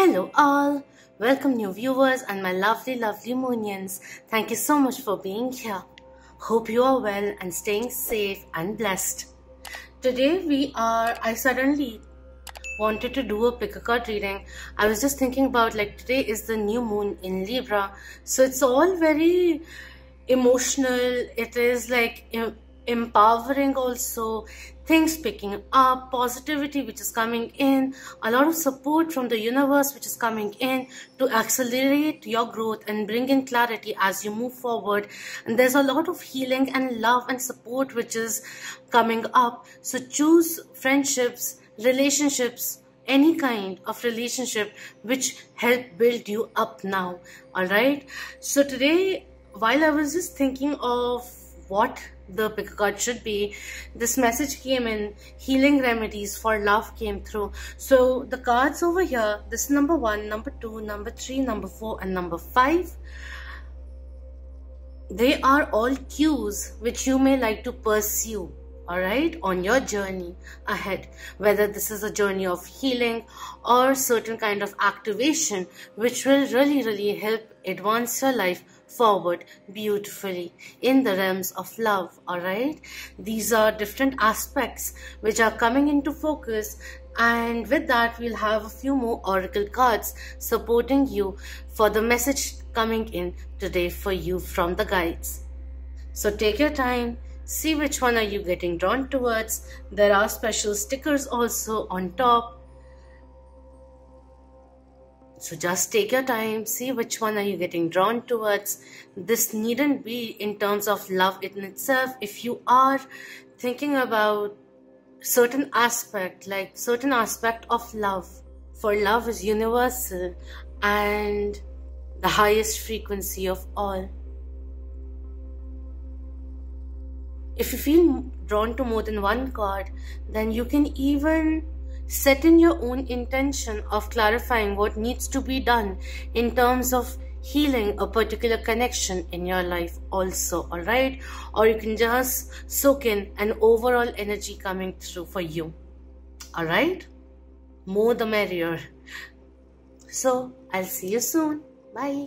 Hello all, welcome new viewers and my lovely moonians. Thank you so much for being here. Hope you are well and staying safe and blessed. Today I suddenly wanted to do a pick a card reading. I was just thinking about today is the new moon in Libra. So it's all very emotional. It is empowering also, things picking up, positivity which is coming in, a lot of support from the universe which is coming in to accelerate your growth and bring in clarity as you move forward. And there's a lot of healing and love and support which is coming up. So choose friendships, relationships, any kind of relationship which help build you up now. All right, so today while I was just thinking of what the pick a card should be, this message came in, healing remedies for love came through. So the cards over here, this number 1, number 2, number 3, number 4 and number 5, they are all cues which you may like to pursue, alright, on your journey ahead, whether this is a journey of healing or certain kind of activation which will really help advance your life forward beautifully in the realms of love. All right, these are different aspects which are coming into focus, and with that we'll have a few more oracle cards supporting you for the message coming in today for you from the guides. So take your time, see which one are you getting drawn towards. There are special stickers also on top, so just take your time, see which one are you getting drawn towards. This needn't be in terms of love in itself. If you are thinking about certain aspect, like certain aspect of love, for love is universal and the highest frequency of all. If you feel drawn to more than one card, then you can even set in your own intention of clarifying what needs to be done in terms of healing a particular connection in your life also, all right? Or you can just soak in an overall energy coming through for you, all right? More the merrier. So I'll see you soon. Bye.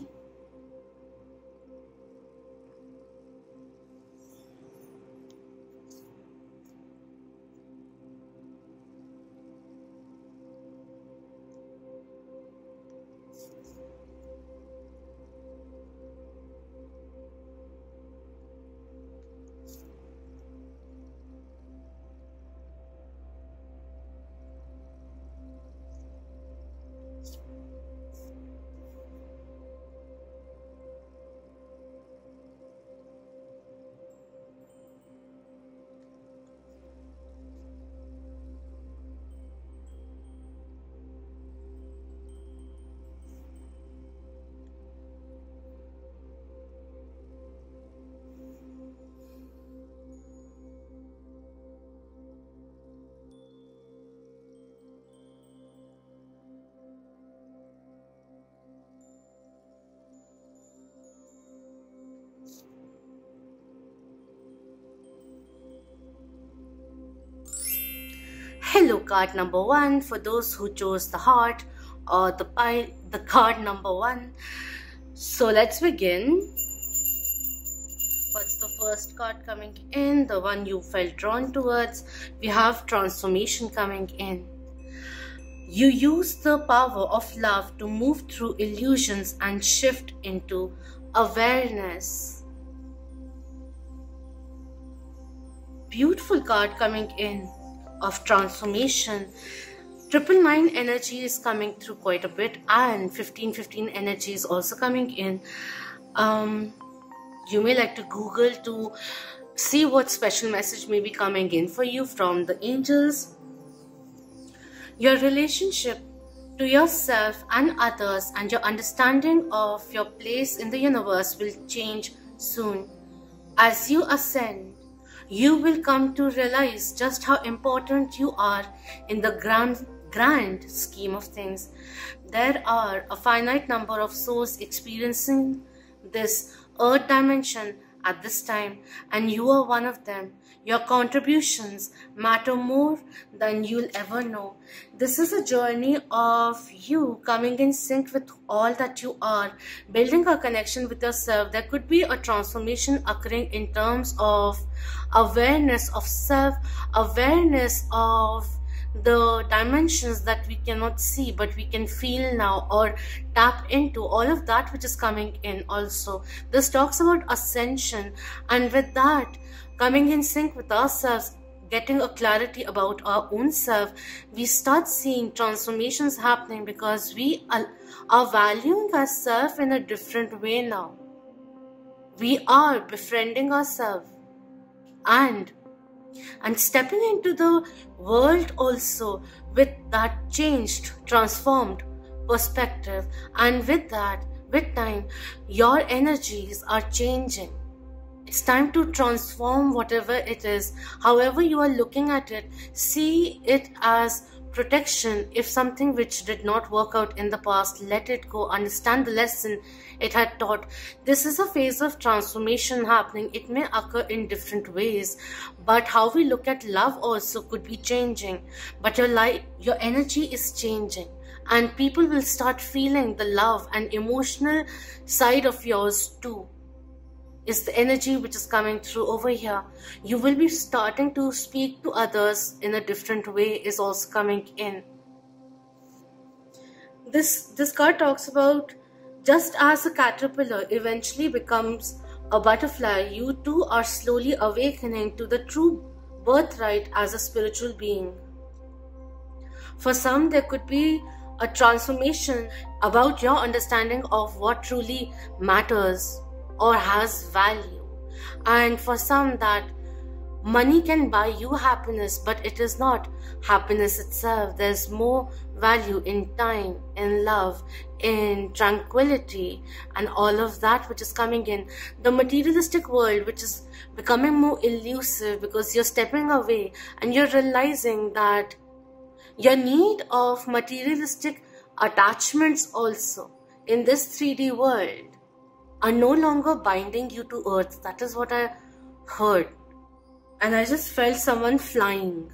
Hello, card number 1 for those who chose the heart or the card number 1. So let's begin. What's the first card coming in? The one you felt drawn towards. We have transformation coming in. You use the power of love to move through illusions and shift into awareness. Beautiful card coming in of transformation. 999 energy is coming through quite a bit, and 1515 energy is also coming in. You may like to Google to see what special message may be coming in for you from the angels. Your relationship to yourself and others and your understanding of your place in the universe will change soon. As you ascend, you will come to realize just how important you are in the grand scheme of things. There are a finite number of souls experiencing this earth dimension at this time, and you are one of them. Your contributions matter more than you'll ever know. This is a journey of you coming in sync with all that you are, building a connection with yourself. There could be a transformation occurring in terms of awareness of self, awareness of the dimensions that we cannot see but we can feel now or tap into, all of that which is coming in. Also, this talks about ascension, and with that, coming in sync with ourselves, getting a clarity about our own self, we start seeing transformations happening because we are valuing ourselves in a different way now. We are befriending ourselves and stepping into the world also with that changed, transformed perspective. And with that, with time, your energies are changing. It's time to transform whatever it is. However you are looking at it, see it as protection. If something which did not work out in the past, let it go. Understand the lesson it had taught. This is a phase of transformation happening. It may occur in different ways, but how we look at love also could be changing. But your life, your energy is changing, and people will start feeling the love and emotional side of yours too. Is the energy which is coming through over here. You will be starting to speak to others in a different way is also coming in. This card talks about, just as a caterpillar eventually becomes a butterfly, you too are slowly awakening to the true birthright as a spiritual being. For some, there could be a transformation about your understanding of what truly matters or has value. And for some, that money can buy you happiness, but it is not happiness itself. There's more value in time, in love, in tranquility, and all of that which is coming in. The materialistic world, which is becoming more elusive because you're stepping away and you're realizing that your need of materialistic attachments also in this 3D world are no longer binding you to earth. That is what I heard. And I just felt someone flying,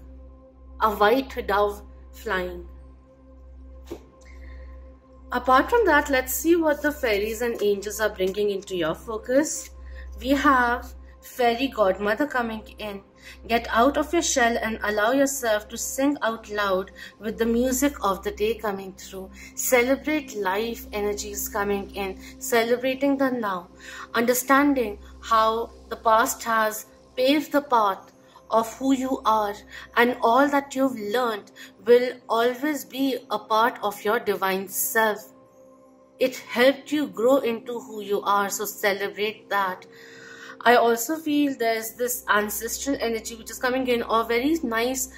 a white dove flying. Apart from that, let's see what the fairies and angels are bringing into your focus. We have Fairy Godmother coming in. Get out of your shell and allow yourself to sing out loud with the music of the day coming through. Celebrate life energies coming in, celebrating the now, understanding how the past has paved the path of who you are, and all that you've learned will always be a part of your divine self. It helped you grow into who you are, so celebrate that. I also feel there's this ancestral energy which is coming in, or very nice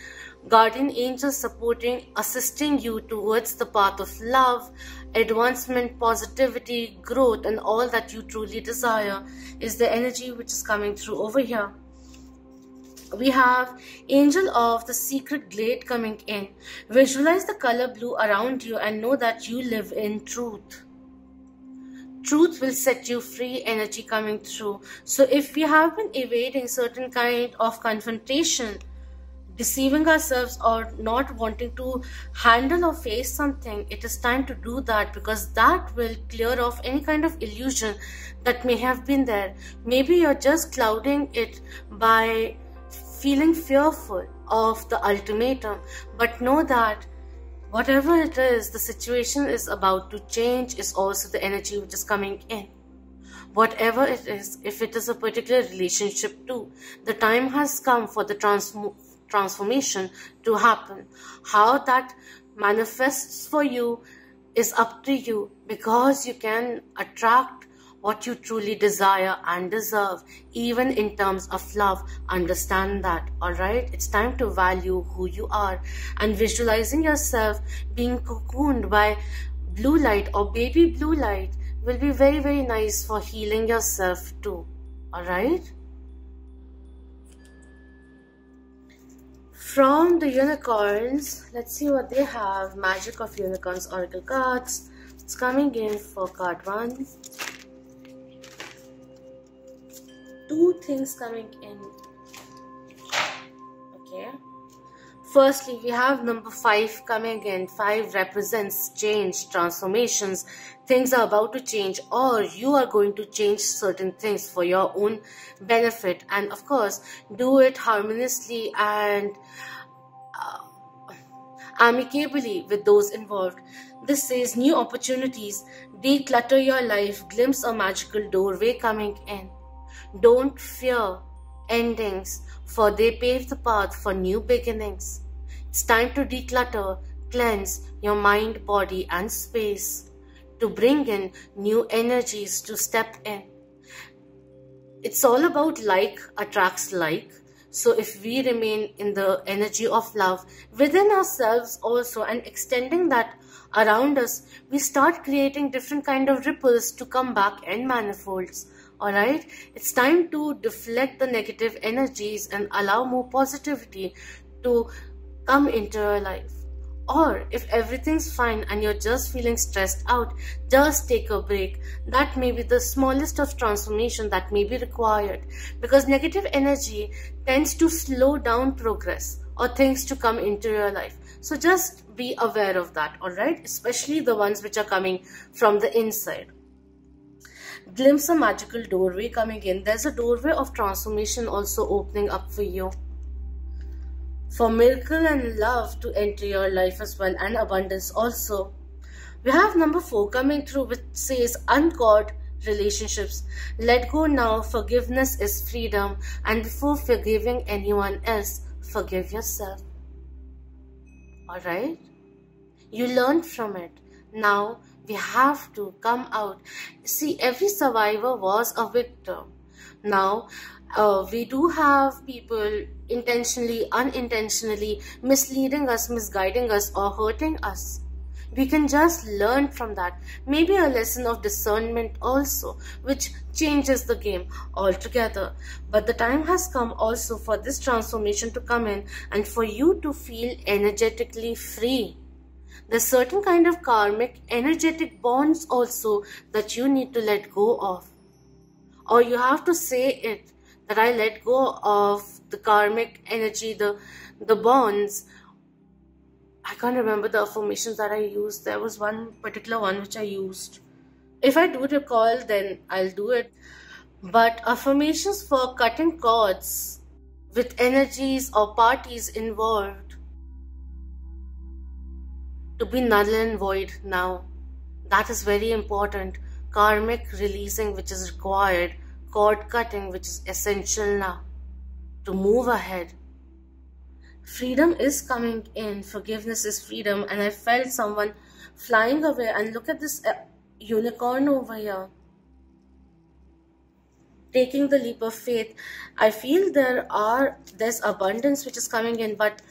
guardian angels supporting, assisting you towards the path of love, advancement, positivity, growth, and all that you truly desire is the energy which is coming through over here. We have Angel of the Secret Glade coming in. Visualize the color blue around you and know that you live in truth. Truth will set you free energy coming through. So if we have been evading certain kind of confrontation, deceiving ourselves, or not wanting to handle or face something, it is time to do that, because that will clear off any kind of illusion that may have been there. Maybe you're just clouding it by feeling fearful of the ultimatum, but know that whatever it is, the situation is about to change is also the energy which is coming in. Whatever it is, if it is a particular relationship too, the time has come for the transformation to happen. How that manifests for you is up to you, because you can attract what you truly desire and deserve, even in terms of love. Understand that, alright? It's time to value who you are, and visualizing yourself being cocooned by blue light or baby blue light will be very, very nice for healing yourself too, alright? From the unicorns, let's see what they have. Magic of Unicorns Oracle cards. It's coming in for card 1. two things coming in. Okay. Firstly, we have number 5 coming in. 5 represents change, transformations. Things are about to change, or you are going to change certain things for your own benefit. And of course, do it harmoniously and amicably with those involved. This says new opportunities, declutter your life, glimpse a magical doorway coming in. Don't fear endings, for they pave the path for new beginnings. It's time to declutter, cleanse your mind, body and space, to bring in new energies to step in. It's all about like attracts like. So if we remain in the energy of love within ourselves also and extending that around us, we start creating different kind of ripples to come back and manifolds. Alright, it's time to deflect the negative energies and allow more positivity to come into your life. Or if everything's fine and you're just feeling stressed out, just take a break. That may be the smallest of transformation that may be required, because negative energy tends to slow down progress or things to come into your life. So just be aware of that, alright? Especially the ones which are coming from the inside. Glimpse a magical doorway coming in. There's a doorway of transformation also opening up for you, for miracle and love to enter your life as well, and abundance also. We have number 4 coming through, which says uncord relationships. Let go now. Forgiveness is freedom, and before forgiving anyone else, forgive yourself. Alright? You learned from it. Now we have to come out. See, every survivor was a victim. Now we do have people intentionally, unintentionally misleading us, misguiding us or hurting us. We can just learn from that. Maybe a lesson of discernment also, which changes the game altogether. But the time has come also for this transformation to come in and for you to feel energetically free. There's certain kind of karmic energetic bonds also that you need to let go of. Or you have to say it, that I let go of the karmic energy, the bonds. I can't remember the affirmations that I used. There was one particular one which I used. If I do recall, then I'll do it. But affirmations for cutting cords with energies or parties involved to be null and void now. That is very important. Karmic releasing, which is required. Cord cutting, which is essential now to move ahead. Freedom is coming in. Forgiveness is freedom. And I felt someone flying away. And look at this unicorn over here, taking the leap of faith. I feel there's abundance which is coming in, but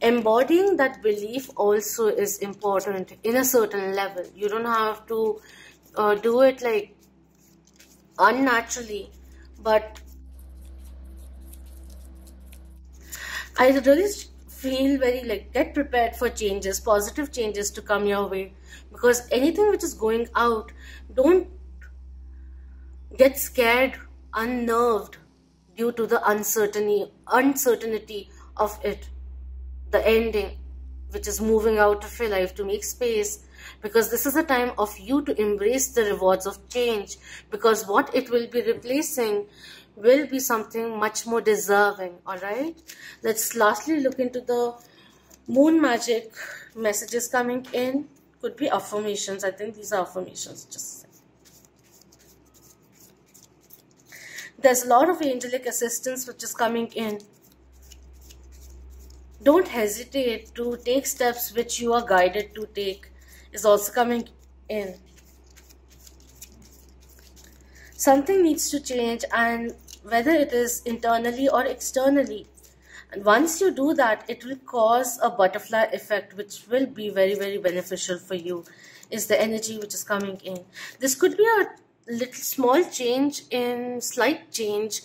embodying that belief also is important in a certain level. You don't have to do it like unnaturally, but I really feel very like get prepared for changes, positive changes to come your way, because anything which is going out, don't get scared, unnerved due to the uncertainty of it, the ending which is moving out of your life, to make space, because this is a time of you to embrace the rewards of change, because what it will be replacing will be something much more deserving. Alright, let's lastly look into the moon magic messages coming in. Could be affirmations. I think these are affirmations. Just there's a lot of angelic assistance which is coming in. Don't hesitate to take steps which you are guided to take, is also coming in. Something needs to change, and whether it is internally or externally. And once you do that, it will cause a butterfly effect which will be very, very beneficial for you, is the energy which is coming in. This could be a little small change slight change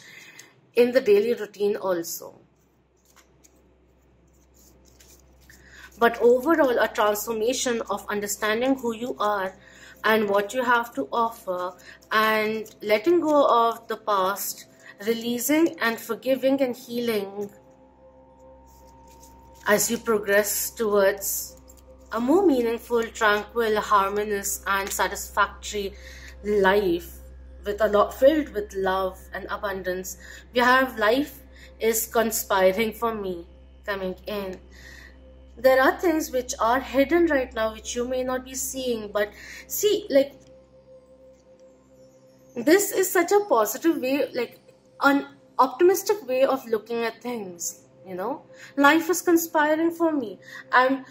in the daily routine also. But overall, a transformation of understanding who you are and what you have to offer, and letting go of the past releasing and forgiving and healing as you progress towards a more meaningful, tranquil, harmonious and satisfactory life with a lot filled with love and abundance. We have life is conspiring for me coming in. There are things which are hidden right now which you may not be seeing, but see, like, this is such a positive way, like an optimistic way of looking at things, you know. Life is conspiring for me and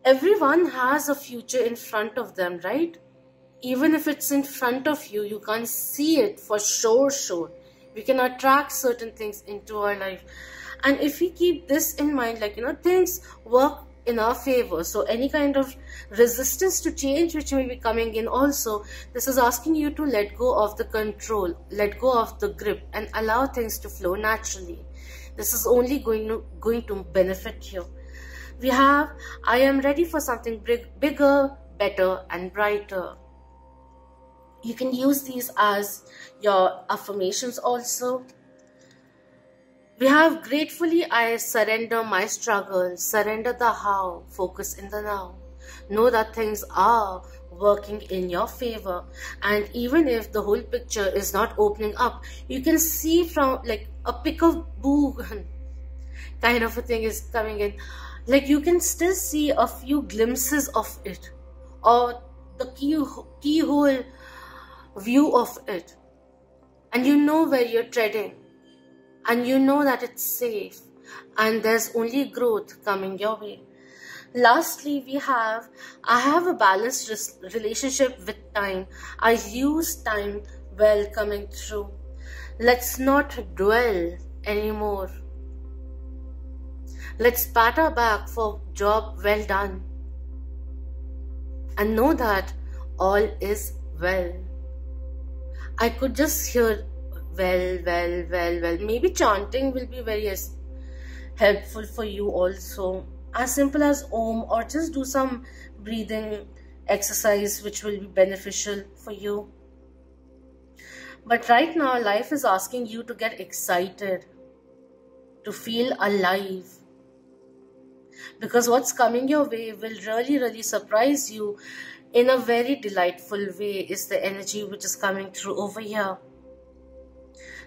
everyone has a future in front of them, right? Even if it's in front of you, you can't see it for sure. We can attract certain things into our life. And if we keep this in mind, like, you know, things work in our favor. So any kind of resistance to change which may be coming in also, this is asking you to let go of the control, let go of the grip and allow things to flow naturally. This is only going to benefit you. We have, I am ready for something bigger, better and brighter. You can use these as your affirmations also. We have, gratefully I surrender my struggle, surrender the how, focus in the now. Know that things are working in your favor, and even if the whole picture is not opening up, you can see from like a pick of boo kind of a thing is coming in. Like you can still see a few glimpses of it, or the keyhole view of it, and you know where you're treading, and you know that it's safe, and there's only growth coming your way. Lastly, I have a balanced relationship with time. I use time well coming through. Let's not dwell anymore. Let's pat our back for job well done and know that all is well. I could just hear well. Maybe chanting will be very helpful for you also. As simple as Om, or just do some breathing exercise which will be beneficial for you. But right now, life is asking you to get excited, to feel alive. Because what's coming your way will really surprise you in a very delightful way, is the energy which is coming through over here.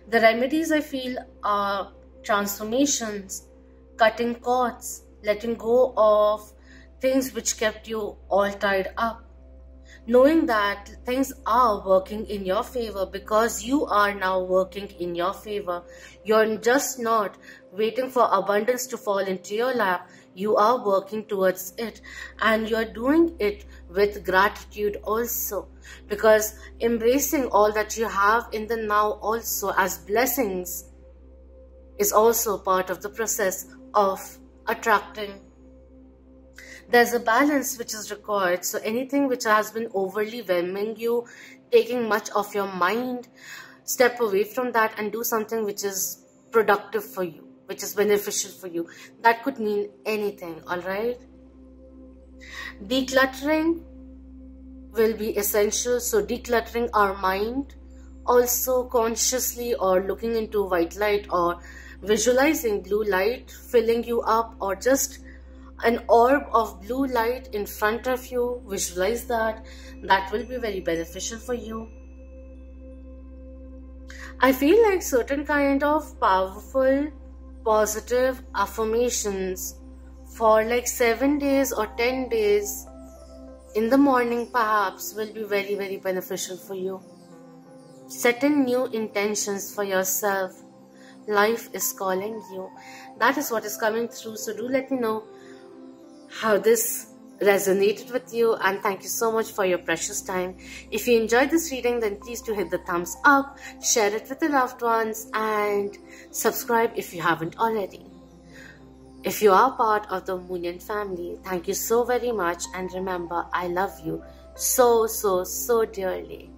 The remedies I feel are transformations, cutting cords, letting go of things which kept you all tied up. Knowing that things are working in your favor because you are now working in your favor. You're just not waiting for abundance to fall into your lap. You are working towards it, and you're doing it with gratitude also, because embracing all that you have in the now also as blessings is also part of the process of attracting. There's a balance which is required. So anything which has been overly whelming you, taking much of your mind, step away from that and do something which is productive for you, which is beneficial for you. That could mean anything, all right? Decluttering will be essential. So decluttering our mind, also consciously, or looking into white light, or visualizing blue light filling you up, or just an orb of blue light in front of you. Visualize that. That will be very beneficial for you. I feel like certain kind of powerful, positive affirmations for like 7 days or 10 days in the morning perhaps will be very beneficial for you. Setting new intentions for yourself. Life is calling you. That is what is coming through. So do let me know how this resonated with you, and thank you so much for your precious time. If you enjoyed this reading, then please do hit the thumbs up, share it with your loved ones, and subscribe if you haven't already. If you are part of the Moonian family, thank you so very much, and remember, I love you so dearly.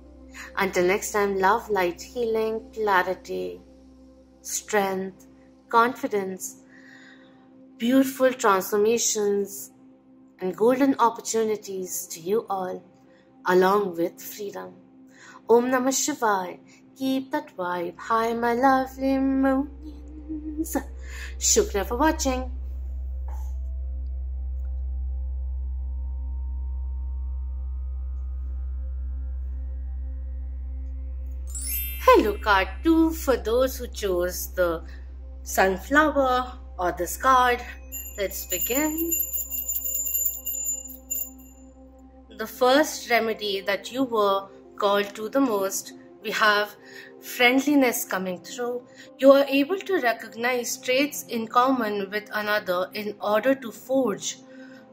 Until next time, love, light, healing, clarity, strength, confidence, beautiful transformations and golden opportunities to you all, along with freedom. Om Namah Shivaya. Keep that vibe high, my lovely Moonians. Shukriya for watching. Hello card 2 for those who chose the sunflower or this card. Let's begin. The first remedy that you were called to the most, we have friendliness coming through. You are able to recognize traits in common with another in order to forge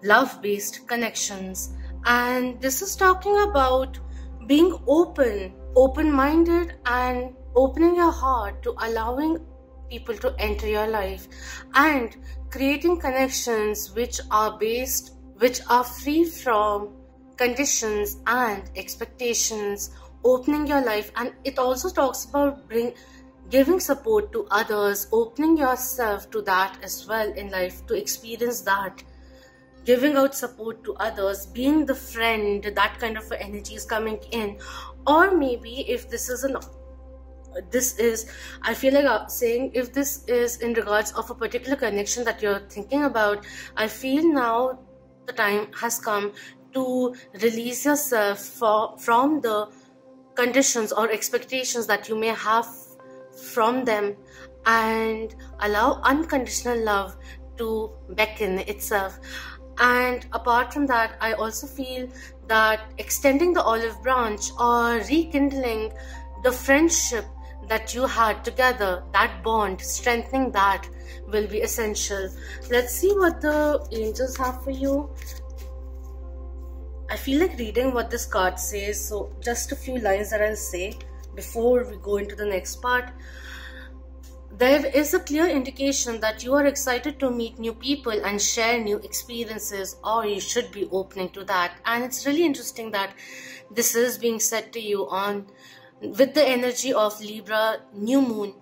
love-based connections. And this is talking about being open-minded and opening your heart to allowing people to enter your life and creating connections which are free from conditions and expectations, opening your life. And it also talks about giving support to others, opening yourself to that as well in life, to experience that, giving out support to others, being the friend. That kind of energy is coming in. Or maybe if I feel like saying, if this is in regards of a particular connection that you're thinking about, I feel now the time has come to release yourself from the conditions or expectations that you may have from them and allow unconditional love to beckon itself. And apart from that, I also feel that extending the olive branch or rekindling the friendship that you had together, that bond, strengthening that will be essential. Let's see what the angels have for you. I feel like reading what this card says, so just a few lines that I'll say before we go into the next part. There is a clear indication that you are excited to meet new people and share new experiences, or you should be opening to that. And it's really interesting that this is being said to you with the energy of Libra new moon.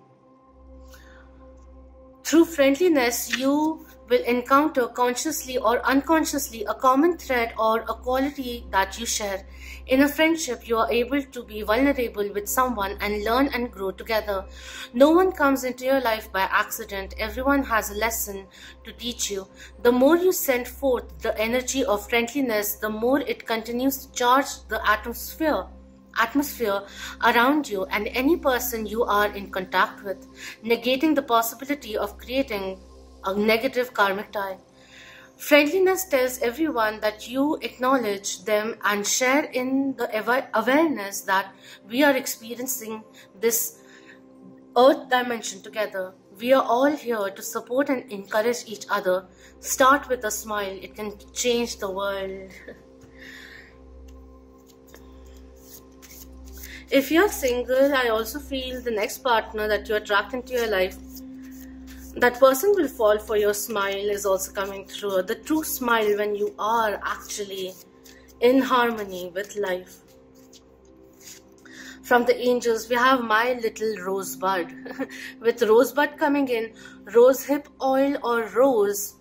Through friendliness, you will encounter consciously or unconsciously a common thread or a quality that you share. In a friendship, you are able to be vulnerable with someone and learn and grow together. No one comes into your life by accident. Everyone has a lesson to teach you. The more you send forth the energy of friendliness, the more it continues to charge the atmosphere around you and any person you are in contact with, negating the possibility of creating a negative karmic tie. Friendliness tells everyone that you acknowledge them and share in the awareness that we are experiencing this earth dimension together. We are all here to support and encourage each other. Start with a smile. It can change the world. If you're single, I also feel the next partner that you attract into your life, that person will fall for your smile is also coming through. The true smile when you are actually in harmony with life. From the angels, we have my little rosebud. With rosebud coming in, rosehip oil or rose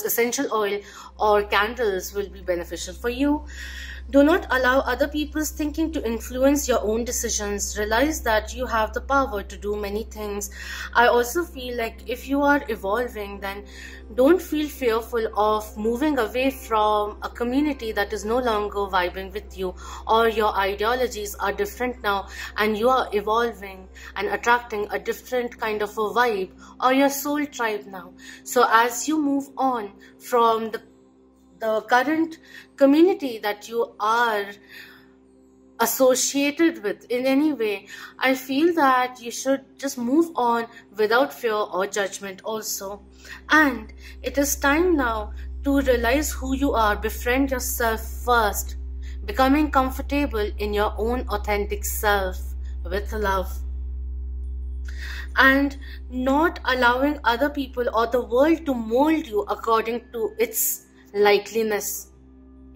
essential oil or candles will be beneficial for you. Do not allow other people's thinking to influence your own decisions. Realize that you have the power to do many things. I also feel like if you are evolving, then don't feel fearful of moving away from a community that is no longer vibing with you, or your ideologies are different now and you are evolving and attracting a different kind of a vibe or your soul tribe now. So as you move on from the current community that you are associated with in any way, I feel that you should just move on without fear or judgment also. And it is time now to realize who you are, befriend yourself first, becoming comfortable in your own authentic self with love, and not allowing other people or the world to mold you according to its likeliness.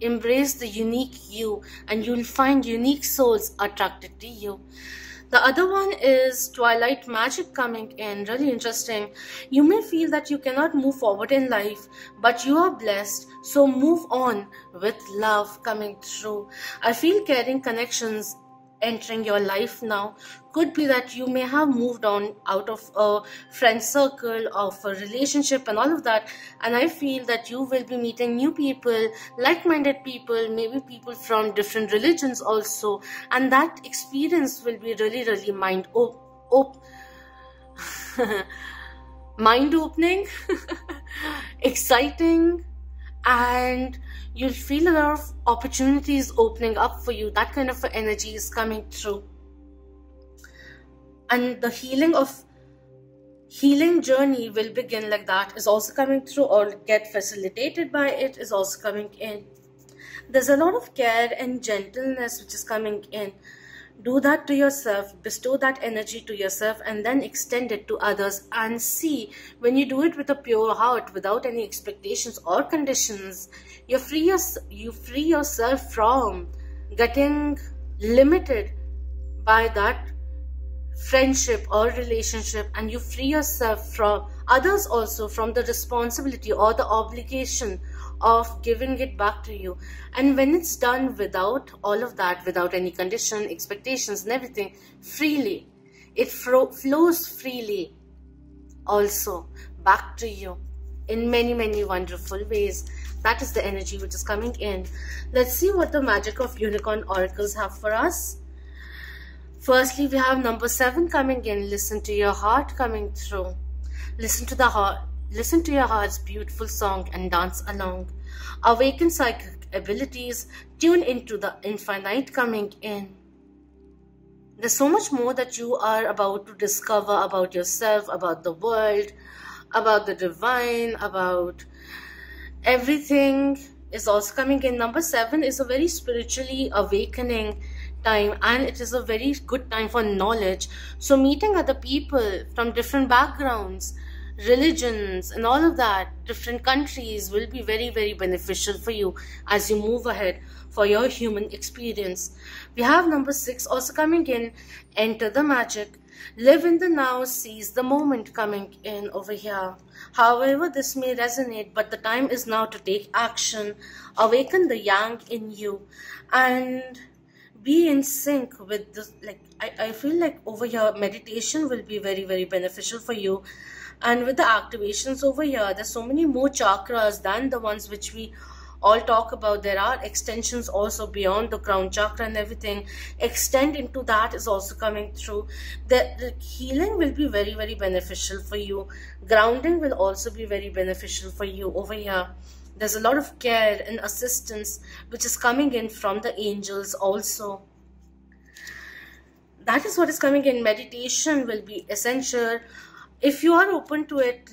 Embrace the unique you and you'll find unique souls attracted to you. The other one is Twilight Magic coming in. Really interesting. You may feel that you cannot move forward in life, but you are blessed, so move on with love coming through. I feel caring connections entering your life now. Could be that you may have moved on out of a friend circle, of a relationship and all of that, and I feel that you will be meeting new people, like-minded people, maybe people from different religions also, and that experience will be really, really mind opening, exciting, and you'll feel a lot of opportunities opening up for you. That kind of energy is coming through, and the healing journey will begin like that is also coming through, or get facilitated by it is also coming in. There's a lot of care and gentleness which is coming in. Do that to yourself, bestow that energy to yourself, and then extend it to others. And see, when you do it with a pure heart, without any expectations or conditions, you free yourself from getting limited by that friendship or relationship, and you free yourself from others also from the responsibility or the obligation of giving it back to you. And when it's done without all of that, without any condition, expectations and everything, freely, it flows freely also back to you in many, many wonderful ways. That is the energy which is coming in. Let's see what the magic of unicorn oracles have for us. Firstly, we have number 7 coming in. Listen to your heart coming through. Listen to the heart. Listen to your heart's beautiful song and dance along. Awaken psychic abilities. Tune into the infinite coming in. There's so much more that you are about to discover about yourself, about the world, about the divine, about everything is also coming in. Number 7 is a very spiritually awakening time, and it is a very good time for knowledge. So meeting other people from different backgrounds, religions and all of that, different countries, will be very, very beneficial for you as you move ahead for your human experience. We have number 6 also coming in. Enter the magic. Live in the now, seize the moment coming in over here. However this may resonate, but the time is now to take action. Awaken the yang in you and be in sync with this. Like I feel like over here meditation will be very, very beneficial for you. And with the activations over here, there's so many more chakras than the ones which we all talk about. There are extensions also beyond the crown chakra and everything. Extend into that is also coming through. The healing will be very, very beneficial for you. Grounding will also be very beneficial for you over here. There's a lot of care and assistance which is coming in from the angels also. That is what is coming in. Meditation will be essential. If you are open to it,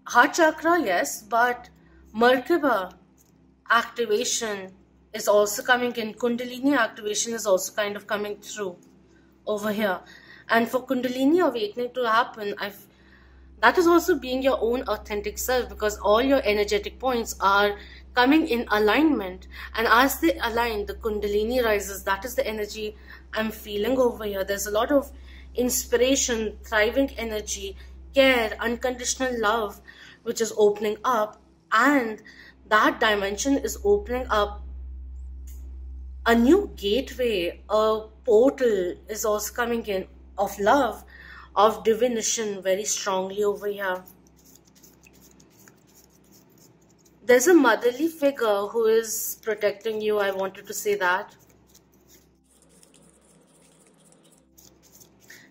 heart chakra, yes, but Merkaba activation is also coming in. Kundalini activation is also kind of coming through over here. And for Kundalini awakening to happen, that is also being your own authentic self, because all your energetic points are coming in alignment. And as they align, the Kundalini rises. That is the energy I'm feeling over here. There's a lot of inspiration, thriving energy, care, unconditional love, which is opening up, and that dimension is opening up. A new gateway, a portal is also coming in of love, of divination very strongly over here. There's a motherly figure who is protecting you. I wanted to say that.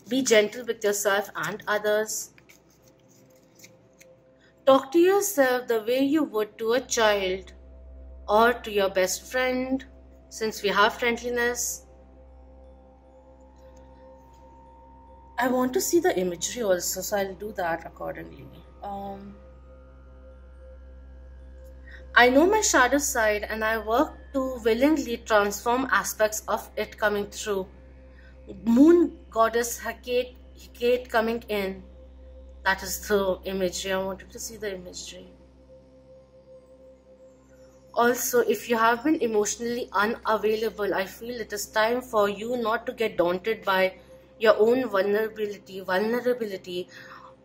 Be gentle with yourself and others. Talk to yourself the way you would to a child or to your best friend, since we have friendliness. I want to see the imagery also, so I'll do that accordingly. I know my shadow side, and I work to willingly transform aspects of it coming through. Moon goddess Hecate coming in. That is the imagery. I wanted to see the imagery. Also, if you have been emotionally unavailable, I feel it is time for you not to get daunted by your own vulnerability,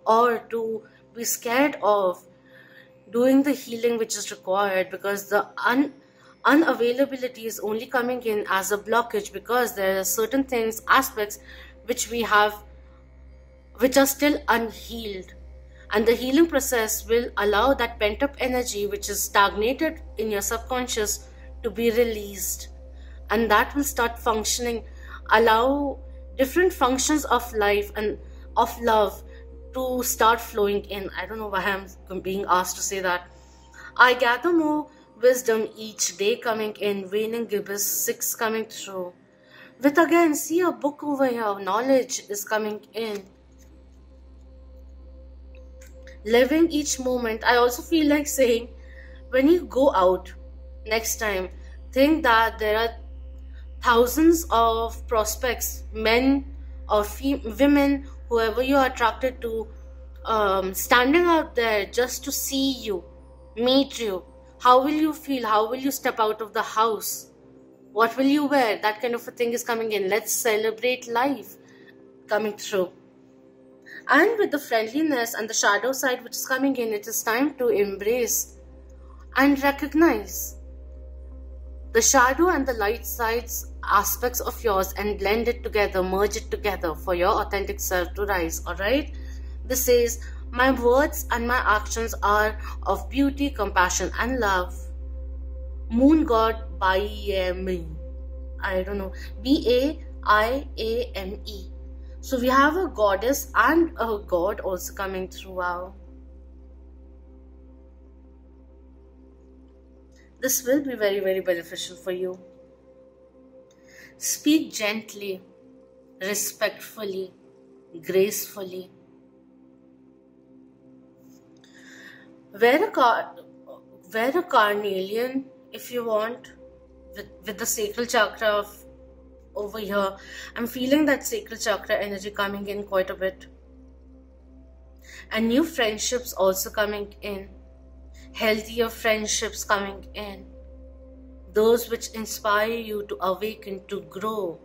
or to be scared of doing the healing which is required, because the Unavailability is only coming in as a blockage because there are certain things, aspects which we have which are still unhealed. And the healing process will allow that pent up energy which is stagnated in your subconscious to be released. And that will start functioning, allow different functions of life and of love to start flowing in. I don't know why I'm being asked to say that. I gather more wisdom each day coming in, waning gibbous 6 coming through. With again, see a book over here, knowledge is coming in. Living each moment. I also feel like saying, when you go out next time, think that there are thousands of prospects, men or women, whoever you are attracted to, standing out there just to see you, meet you. How will you feel? How will you step out of the house? What will you wear? That kind of a thing is coming in. Let's celebrate life coming through. And with the friendliness and the shadow side which is coming in, it is time to embrace and recognize the shadow and the light sides aspects of yours and blend it together, merge it together for your authentic self to rise. Alright? This says, my words and my actions are of beauty, compassion and love. Moon God Baiame. I don't know. B-A-I-A-M-E. So we have a goddess and a god also coming through. Wow. This will be very, very beneficial for you. Speak gently, respectfully, gracefully. Wear a carnelian if you want, with the sacral chakra over here. I'm feeling that sacral chakra energy coming in quite a bit. And new friendships also coming in. Healthier friendships coming in. Those which inspire you to awaken, to grow,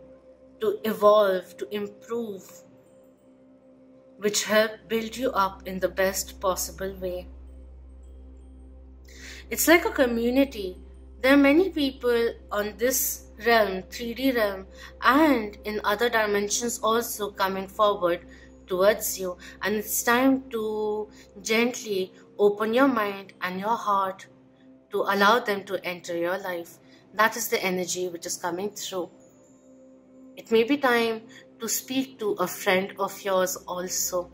to evolve, to improve. Which help build you up in the best possible way. It's like a community. There are many people on this realm, 3D realm, and in other dimensions also coming forward towards you. And it's time to gently open your mind and your heart to allow them to enter your life. That is the energy which is coming through. It may be time to speak to a friend of yours also.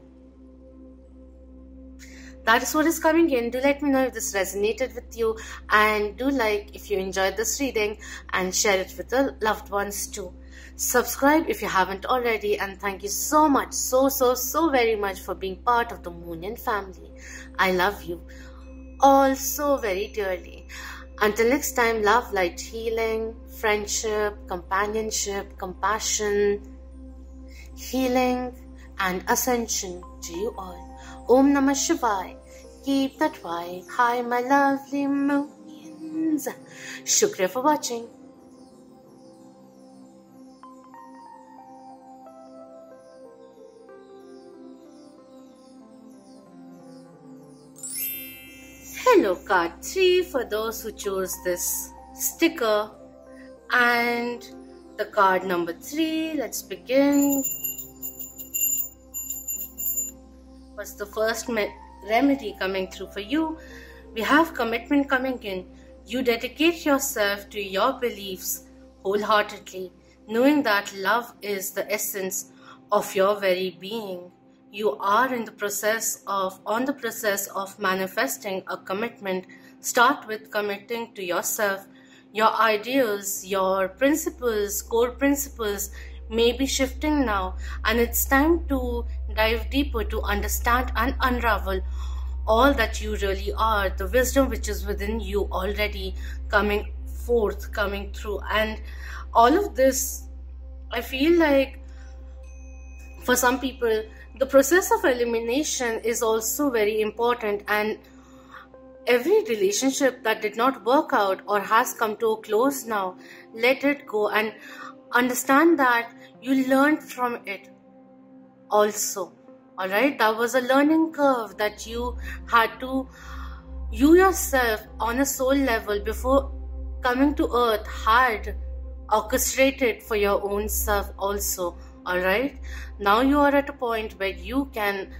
That is what is coming in. Do let me know if this resonated with you, and do like if you enjoyed this reading and share it with the loved ones too. Subscribe if you haven't already, and thank you so much, so very much for being part of the Moonian family. I love you all so very dearly. Until next time, love, light, healing, friendship, companionship, compassion, healing and ascension to you all. Om Namah Shivaya. Keep that vibe high, my lovely Moonians. Shukriya for watching. Hello card 3 for those who chose this sticker, and the card number 3. Let's begin. What's the first remedy coming through for you? We have commitment coming in. You dedicate yourself to your beliefs wholeheartedly, knowing that love is the essence of your very being. You are on the process of manifesting a commitment. Start with committing to yourself. Your ideals, your principles, core principles may be shifting now, and it's time to dive deeper to understand and unravel all that you really are, the wisdom which is within you already coming forth, coming through. And all of this, I feel like for some people, the process of elimination is also very important, and every relationship that did not work out or has come to a close now, let it go and understand that you learned from it also. Alright, that was a learning curve that you had to, you yourself on a soul level, before coming to earth had orchestrated for your own self also. Alright, now you are at a point where you can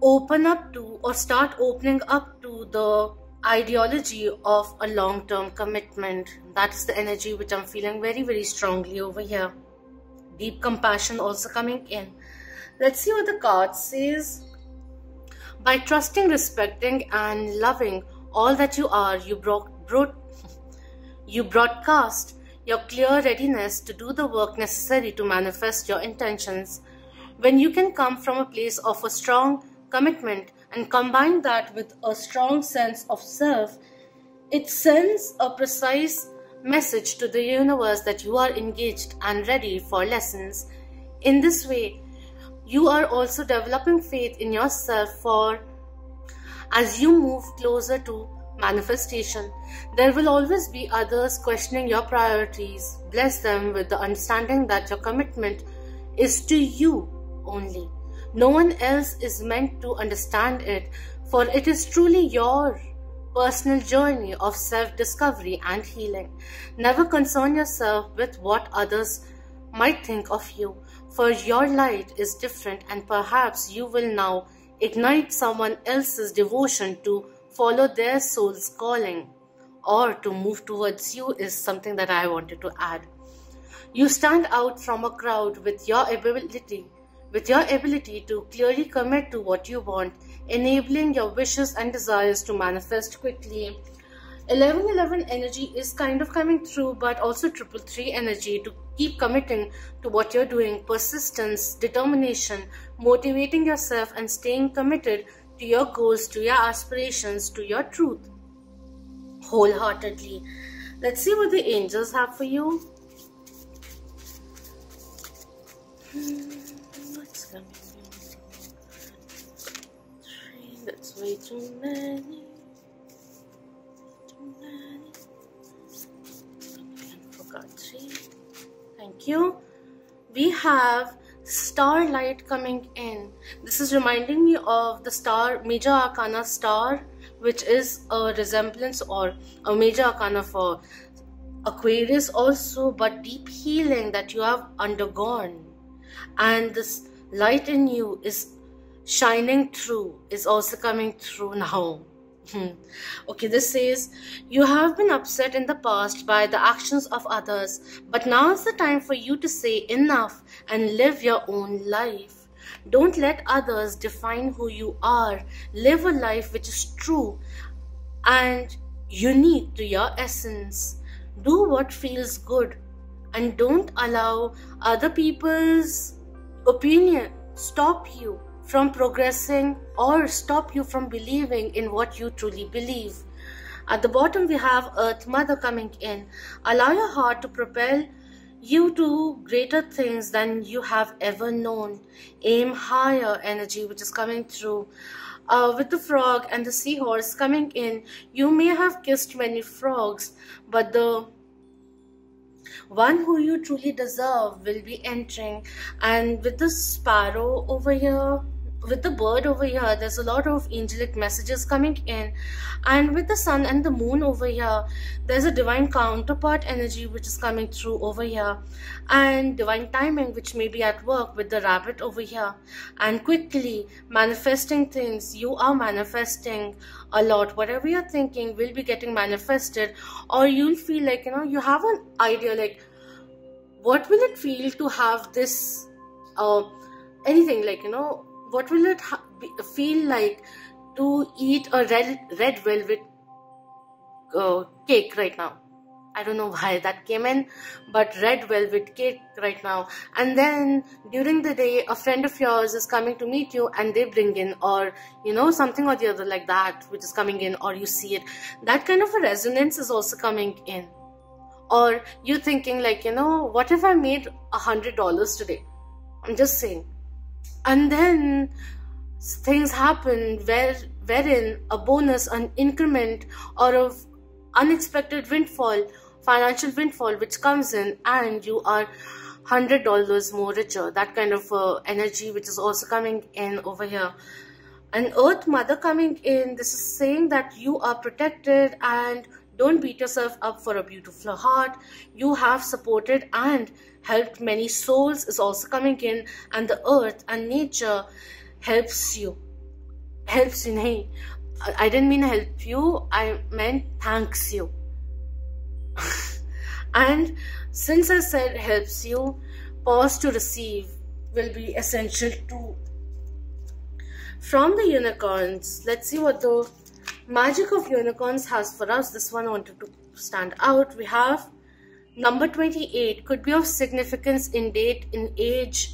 open up to or start opening up to the ideology of a long-term commitment. That's the energy which I'm feeling very, very strongly over here. Deep compassion also coming in. Let's see what the card says. By trusting, respecting, and loving all that you are, you broadcast your clear readiness to do the work necessary to manifest your intentions. When you can come from a place of a strong commitment and combine that with a strong sense of self, it sends a precise message to the universe that you are engaged and ready for lessons. In this way, you are also developing faith in yourself, for as you move closer to manifestation, there will always be others questioning your priorities. Bless them with the understanding that your commitment is to you only. No one else is meant to understand it, for it is truly your personal journey of self-discovery and healing. Never concern yourself with what others might think of you, for your light is different, and perhaps you will now ignite someone else's devotion to follow their soul's calling or to move towards you is something that I wanted to add. You stand out from a crowd with your ability to clearly commit to what you want, enabling your wishes and desires to manifest quickly. 1111 energy is kind of coming through, but also 333 energy to keep committing to what you're doing, persistence, determination, motivating yourself and staying committed to your goals, to your aspirations, to your truth wholeheartedly. Let's see what the angels have for you. What's coming? 3, that's way too many. Forgot 3. Thank you. We have starlight coming in. This is reminding me of the star, major arcana star, which is a resemblance or a major arcana for Aquarius also, but deep healing that you have undergone, and this light in you is shining through, is also coming through now. Okay, this says, you have been upset in the past by the actions of others, but now is the time for you to say enough and live your own life. Don't let others define who you are. Live a life which is true and unique to your essence. Do what feels good and don't allow other people's opinion stop you from progressing or stop you from believing in what you truly believe. At the bottom we have Earth Mother coming in. Allow your heart to propel you to greater things than you have ever known. Aim higher energy which is coming through. With the frog and the seahorse coming in, you may have kissed many frogs, but the one who you truly deserve will be entering. And with the sparrow over here, with the bird over here, there's a lot of angelic messages coming in. And with the sun and the moon over here, there's a divine counterpart energy which is coming through over here, and divine timing which may be at work with the rabbit over here. And quickly manifesting things. You are manifesting a lot. Whatever you're thinking will be getting manifested, or you'll feel like, you have an idea like, what will it feel to have this anything, like, what will it feel like to eat a red velvet cake right now? I don't know why that came in, but red velvet cake right now. And then during the day, a friend of yours is coming to meet you and they bring in, or something or the other like that which is coming in, or you see it. That kind of a resonance is also coming in. Or you thinking like, what if I made $100 today? I'm just saying. And then things happen wherein a bonus, an increment, or a unexpected windfall, financial windfall which comes in, and you are $100 more richer. That kind of energy which is also coming in over here. And Earth Mother coming in, this is saying that you are protected and Don't beat yourself up for a beautiful heart. You have supported and helped many souls is also coming in, and the earth and nature helps you. Helps you, nahi. I didn't mean help you, I meant thanks you. And since I said helps you, pause to receive will be essential too. From the unicorns, let's see what the magic of unicorns has for us. This one wanted to stand out. We have number 28, could be of significance in date, in age.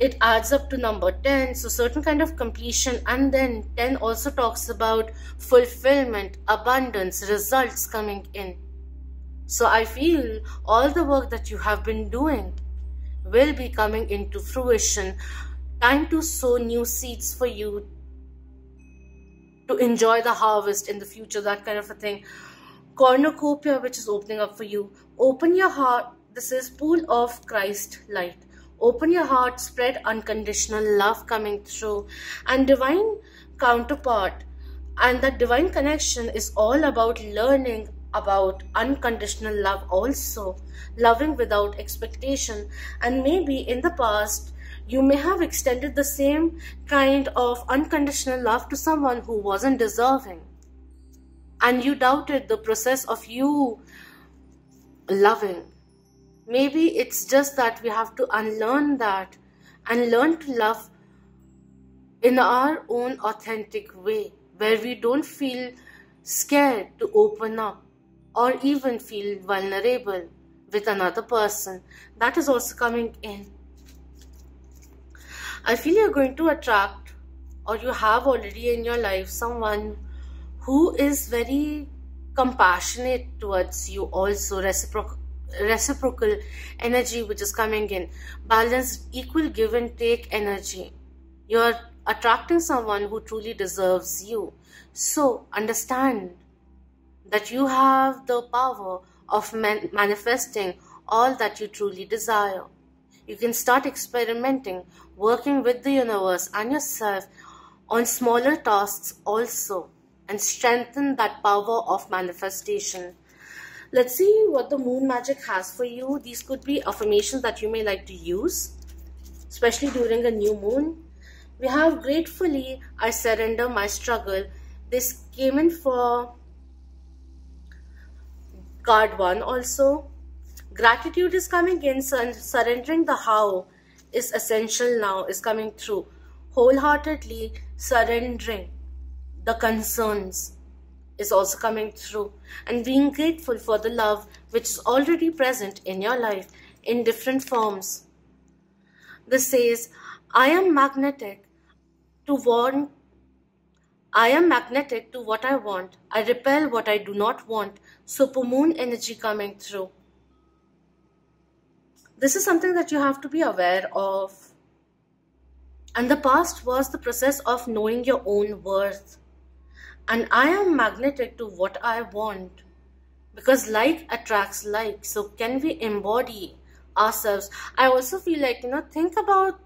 It adds up to number 10, so certain kind of completion. And then 10 also talks about fulfillment, abundance, results coming in. So I feel all the work that you have been doing will be coming into fruition. Time to sow new seeds for you to enjoy the harvest in the future, that kind of a thing. Cornucopia, which is opening up for you. Open your heart. This is pool of Christ light. Open your heart, spread unconditional love coming through. And divine counterpart. And that divine connection is all about learning about unconditional love also. Loving without expectation. And maybe in the past, you may have extended the same kind of unconditional love to someone who wasn't deserving. And you doubted the process of you loving. Maybe it's just that we have to unlearn that and learn to love in our own authentic way, where we don't feel scared to open up or even feel vulnerable with another person. That is also coming in. I feel you're going to attract, or you have already in your life, someone who is very compassionate towards you also. Reciprocal energy which is coming in. Balanced, equal give and take energy. You're attracting someone who truly deserves you. So understand that you have the power of manifesting all that you truly desire. You can start experimenting, working with the universe and yourself on smaller tasks also, and strengthen that power of manifestation. Let's see what the moon magic has for you. These could be affirmations that you may like to use, especially during a new moon. We have gratefully, I surrender my struggle. This came in for card 1 also. Gratitude is coming in, surrendering the how is essential now, is coming through. Wholeheartedly surrendering the concerns is also coming through. And being grateful for the love which is already present in your life in different forms. This says, I am magnetic to what I want. I repel what I do not want. Super moon energy coming through. This is something that you have to be aware of. And the past was the process of knowing your own worth. And I am magnetic to what I want. Because like attracts like. So can we embody ourselves? I also feel like, think about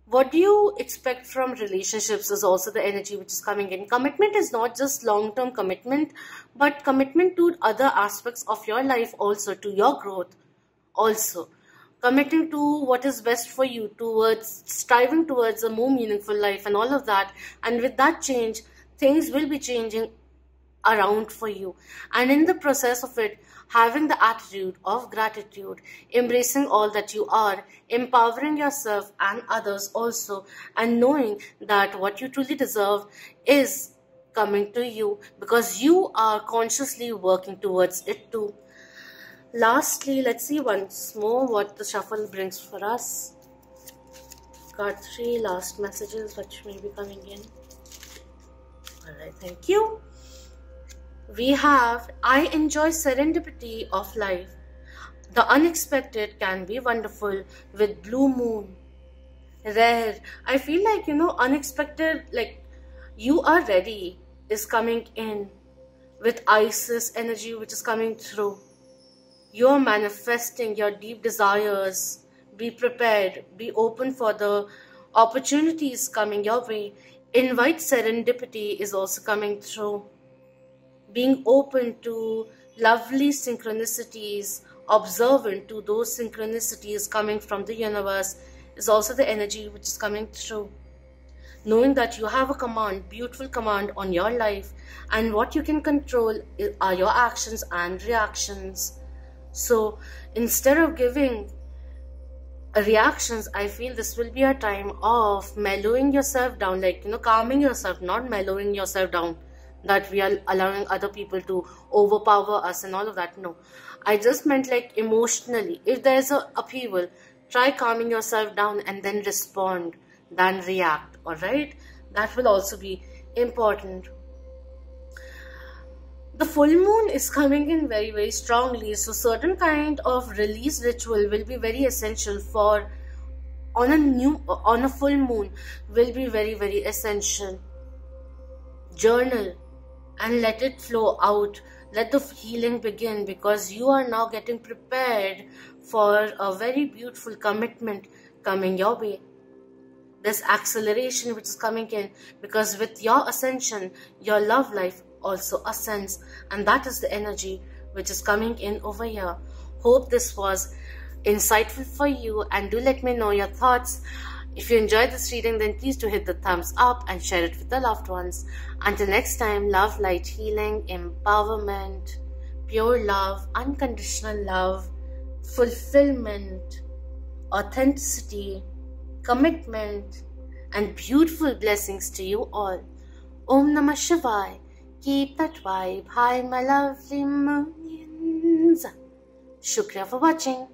what do you expect from relationships is also the energy which is coming in. Commitment is not just long-term commitment, but commitment to other aspects of your life also, to your growth also. Committing to what is best for you, towards striving towards a more meaningful life and all of that. And with that change, things will be changing around for you. And in the process of it, having the attitude of gratitude, embracing all that you are, empowering yourself and others also, and knowing that what you truly deserve is coming to you because you are consciously working towards it too. Lastly, let's see once more what the shuffle brings for us. Card 3, last messages which may be coming in. Alright, thank you. We have, I enjoy serendipity of life. The unexpected can be wonderful with blue moon. Rare. I feel like, unexpected, like you are ready is coming in with Isis energy which is coming through. You're manifesting your deep desires. Be prepared. Be open for the opportunities coming your way. Invite serendipity is also coming through. being open to lovely synchronicities, observant to those synchronicities coming from the universe is also the energy which is coming through. Knowing that you have a command, beautiful command on your life, and what you can control are your actions and reactions. So instead of giving reactions, I feel this will be a time of mellowing yourself down, like, calming yourself, not mellowing yourself down, that we are allowing other people to overpower us and all of that. No, I just meant like emotionally. If there's a upheaval, try calming yourself down and then respond, than react. All right, that will also be important. The full moon is coming in very, very strongly, so certain kind of release ritual will be very essential for on a full moon, will be very, very essential. Journal and let it flow out. Let the healing begin, because you are now getting prepared for a very beautiful commitment coming your way. This acceleration which is coming in, because with your ascension, your love life also ascends, and that is the energy which is coming in over here. Hope this was insightful for you, and do let me know your thoughts. If you enjoyed this reading, then please do hit the thumbs up and share it with the loved ones. Until next time, love, light, healing, empowerment, pure love, unconditional love, fulfillment, authenticity, commitment, and beautiful blessings to you all. Om Namah Shivaya. Keep that vibe high, my lovely Moonians. Shukriya for watching.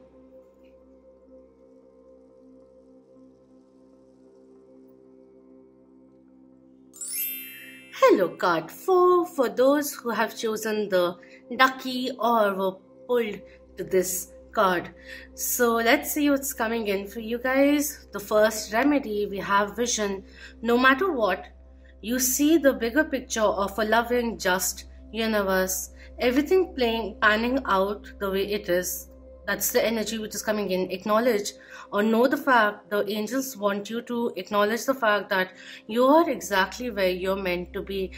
Hello, card 4 for those who have chosen the ducky or were pulled to this card. So let's see what's coming in for you guys. The first remedy, we have vision. No matter what, you see the bigger picture of a loving, just universe. Everything panning out the way it is. That's the energy which is coming in. Acknowledge or know the fact, the angels want you to acknowledge the fact that you are exactly where you're meant to be.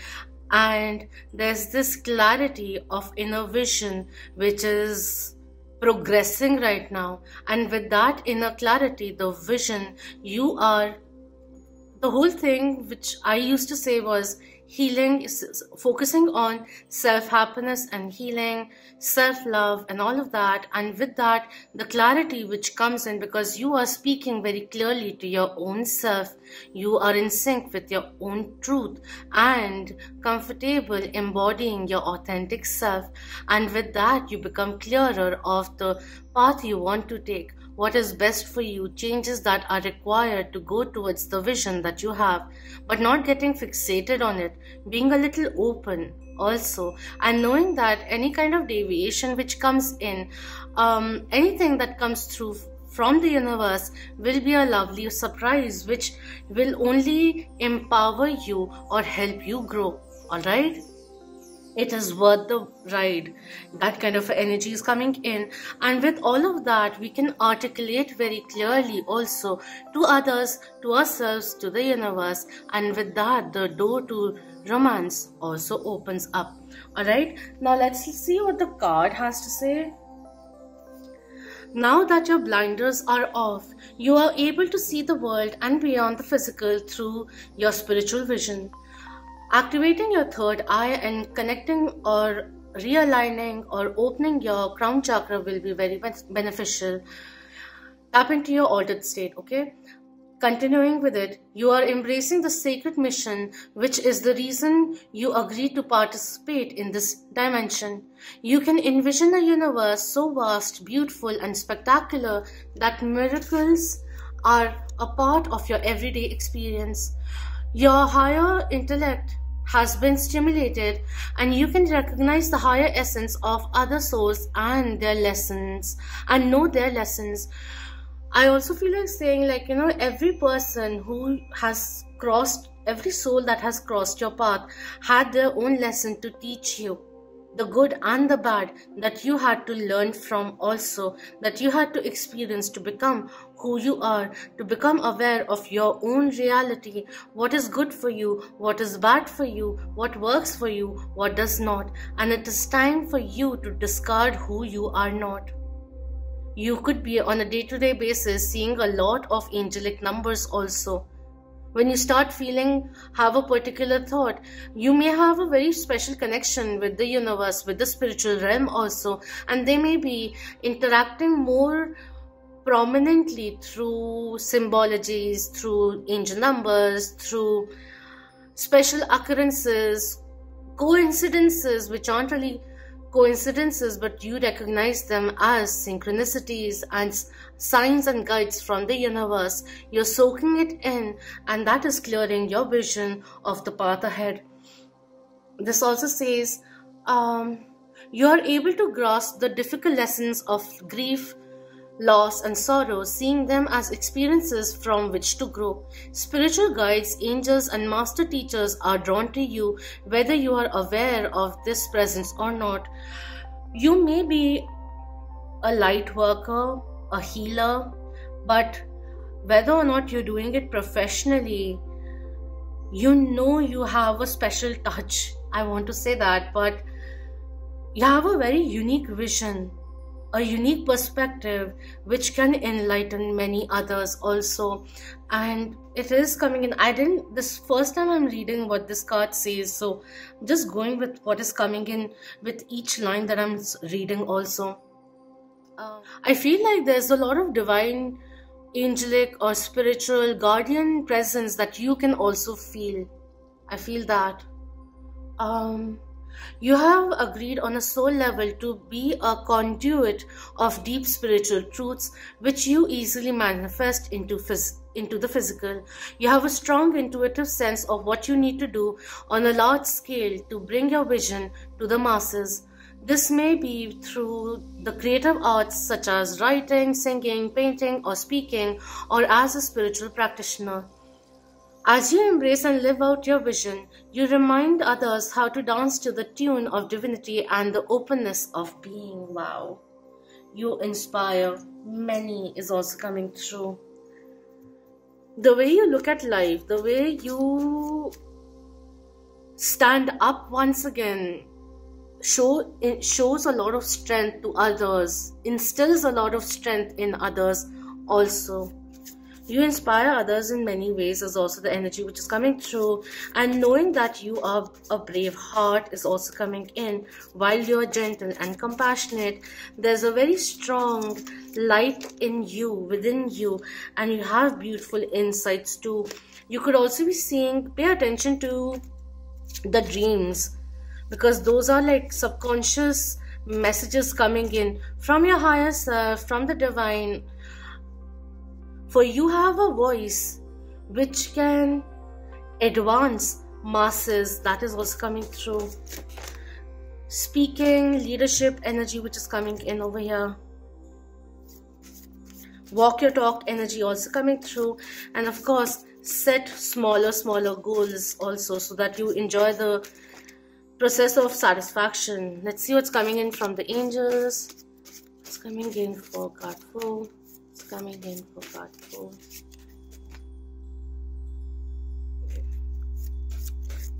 And there's this clarity of inner vision which is progressing right now. And with that inner clarity, the vision, you are, the whole thing which I used to say was healing is focusing on self-happiness and healing, self-love and all of that. And with that, the clarity which comes in, because you are speaking very clearly to your own self. You are in sync with your own truth and comfortable embodying your authentic self. And with that, you become clearer of the path you want to take. What is best for you, changes that are required to go towards the vision that you have, but not getting fixated on it, being a little open also, and knowing that any kind of deviation which comes in, anything that comes through from the universe will be a lovely surprise which will only empower you or help you grow. Alright? It is worth the ride. That kind of energy is coming in, and with all of that, we can articulate very clearly also to others, to ourselves, to the universe, and with that, the door to romance also opens up. Alright, now let's see what the card has to say. Now that your blinders are off, you are able to see the world and beyond the physical through your spiritual vision. Activating your third eye and connecting or realigning or opening your crown chakra will be very beneficial. Tap into your altered state, okay? Continuing with it, you are embracing the sacred mission, which is the reason you agreed to participate in this dimension. You can envision a universe so vast, beautiful, and spectacular that miracles are a part of your everyday experience. Your higher intellect has been stimulated, and you can recognize the higher essence of other souls and their lessons and know their lessons. I also feel like saying, like, every person who has crossed, every soul that has crossed your path had their own lesson to teach you. the good and the bad that you had to learn from, also that you had to experience to become who you are, to become aware of your own reality, what is good for you, what is bad for you, what works for you, what does not. And it is time for you to discard who you are not. You could be on a day-to-day basis seeing a lot of angelic numbers also. When you start have a particular thought, you may have a very special connection with the universe, with the spiritual realm also, and they may be interacting more prominently through symbologies, through angel numbers, through special occurrences, coincidences, which aren't really coincidences, but you recognize them as synchronicities and signs and guides from the universe. You're soaking it in, and that is clearing your vision of the path ahead. This also says you are able to grasp the difficult lessons of grief, loss and sorrow, seeing them as experiences from which to grow. Spiritual guides, angels and master teachers are drawn to you whether you are aware of this presence or not. You may be a light worker, a healer, but whether or not you're doing it professionally, you know you have a special touch. I want to say that, but you have a very unique vision, a unique perspective which can enlighten many others also. And it is coming in. This first time I'm reading what this card says, so I'm just going with what is coming in with each line that I'm reading also. I feel like there's a lot of divine, angelic or spiritual guardian presence that you can also feel. I feel that. You have agreed on a soul level to be a conduit of deep spiritual truths which you easily manifest into the physical. You have a strong intuitive sense of what you need to do on a large scale to bring your vision to the masses. This may be through the creative arts such as writing, singing, painting or speaking, or as a spiritual practitioner. As you embrace and live out your vision, you remind others how to dance to the tune of divinity and the openness of being. Wow. You inspire many is also coming through. The way you look at life, the way you stand up once again, shows a lot of strength to others, instills a lot of strength in others also. You inspire others in many ways is also the energy which is coming through, and knowing that you are a brave heart is also coming in. While you're gentle and compassionate, there's a very strong light in you, within you, and you have beautiful insights too. You could also be seeing, pay attention to the dreams, because those are like subconscious messages coming in from your higher self, from the divine. For you have a voice which can advance masses. That is also coming through. Speaking, leadership energy which is coming in over here. Walk your talk energy also coming through. And of course, set smaller goals also, so that you enjoy the process of satisfaction. Let's see what's coming in from the angels. What's coming in for card 4? Coming in for card 4.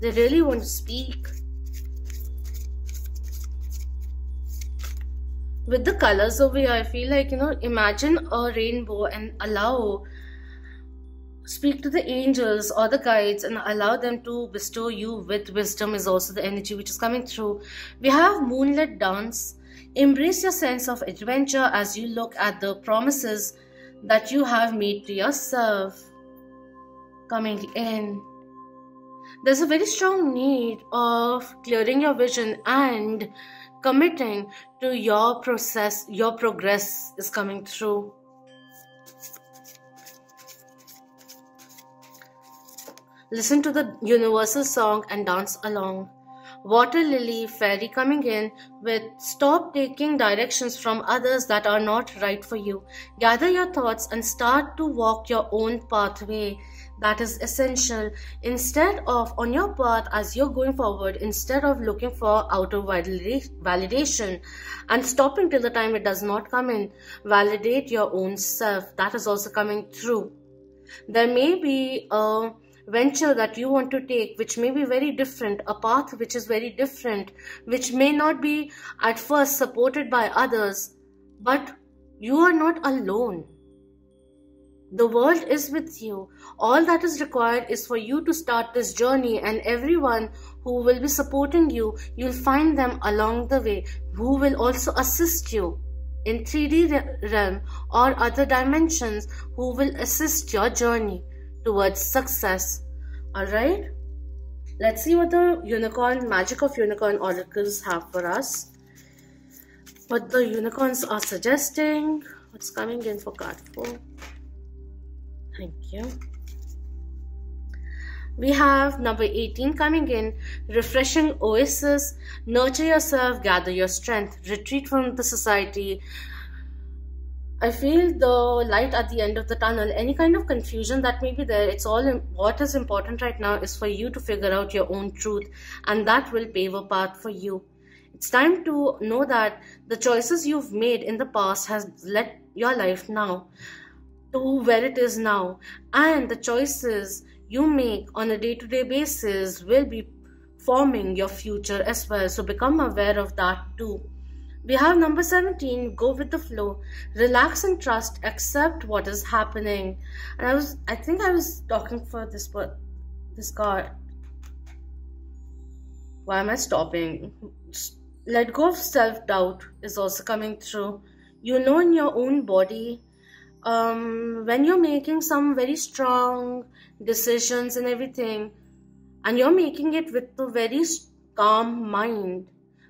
They really want to speak. With the colors over here, I feel like, imagine a rainbow and speak to the angels or the guides and allow them to bestow you with wisdom is also the energy which is coming through. We have moonlit dance. Embrace your sense of adventure as you look at the promises that you have made to yourself coming in. There's a very strong need of clearing your vision and committing to your process. Your progress is coming through. Listen to the universal song and dance along. Water lily fairy coming in with stop taking directions from others that are not right for you. Gather your thoughts and start to walk your own pathway. that is essential. Instead of, on your path as you're going forward, instead of looking for outer validation and stopping till the time it does not come in, validate your own self. That is also coming through. There may be a venture that you want to take which may be very different, a path which is very different, which may not be at first supported by others, but you are not alone. The world is with you. All that is required is for you to start this journey, and everyone who will be supporting you, you'll find them along the way who will also assist you in 3D realm or other dimensions, who will assist your journey towards success. Alright? Let's see what the unicorn, magic of unicorn oracles have for us. What the unicorns are suggesting. What's coming in for card 4? Thank you. We have number 18 coming in. Refreshing oasis. Nurture yourself, gather your strength, retreat from the society. I feel the light at the end of the tunnel. Any kind of confusion that may be there, it's all what is important right now is for you to figure out your own truth, and that will pave a path for you. It's time to know that the choices you've made in the past has led your life now to where it is now, and the choices you make on a day-to-day basis will be forming your future as well. So become aware of that too. We have number 17, go with the flow, relax and trust, accept what is happening. And I think I was talking for this card. Why am I stopping? Let go of self-doubt is also coming through. You know in your own body, when you're making some very strong decisions and everything, and you're making it with a very calm mind,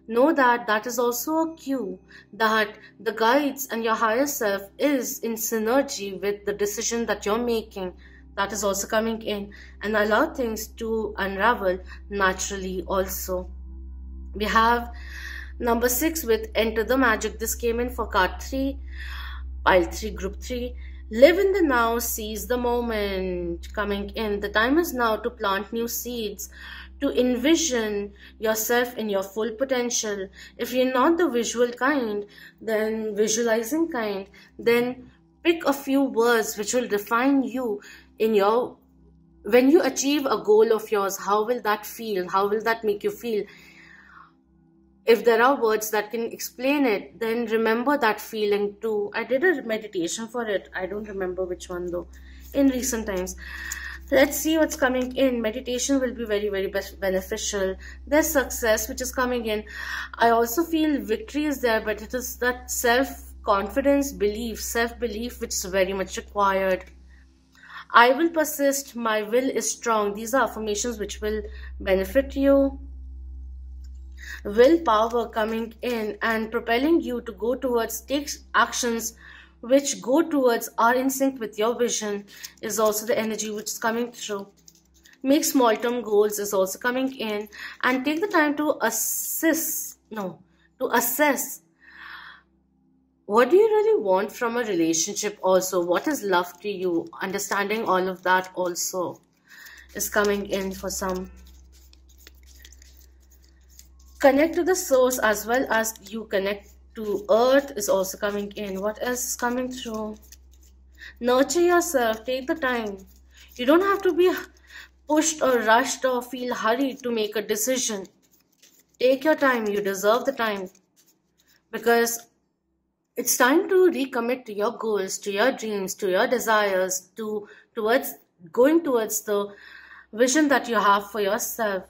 know that that is also a cue that the guides and your higher self is in synergy with the decision that you're making. That is also coming in, and allow things to unravel naturally also. We have number 6 with enter the magic. This came in for card 3. Pile 3, group 3. Live in the now, seize the moment. Coming in. The time is now to plant new seeds, to envision yourself in your full potential. If you're not the visual kind, then visualizing kind, then pick a few words which will define you in your, when you achieve a goal of yours, how will that feel? How will that make you feel? If there are words that can explain it, then remember that feeling too. I did a meditation for it. I don't remember which one though, in recent times. Let's see what's coming in. Meditation will be very, very beneficial. There's success which is coming in. I also feel victory is there, but it is that self-confidence, belief, self-belief which is very much required. I will persist. My will is strong. These are affirmations which will benefit you. Willpower coming in and propelling you to go towards, take actions which go towards, are in sync with your vision is also the energy which is coming through. Make small term goals is also coming in, and take the time to assess what do you really want from a relationship also. What is love to you? Understanding all of that also is coming in for some. Connect to the source as well as you connect to earth is also coming in. What else is coming through? Nurture yourself. Take the time. You don't have to be pushed or rushed or feel hurried to make a decision. Take your time. You deserve the time. Because it's time to recommit to your goals, to your dreams, to your desires, towards going towards the vision that you have for yourself.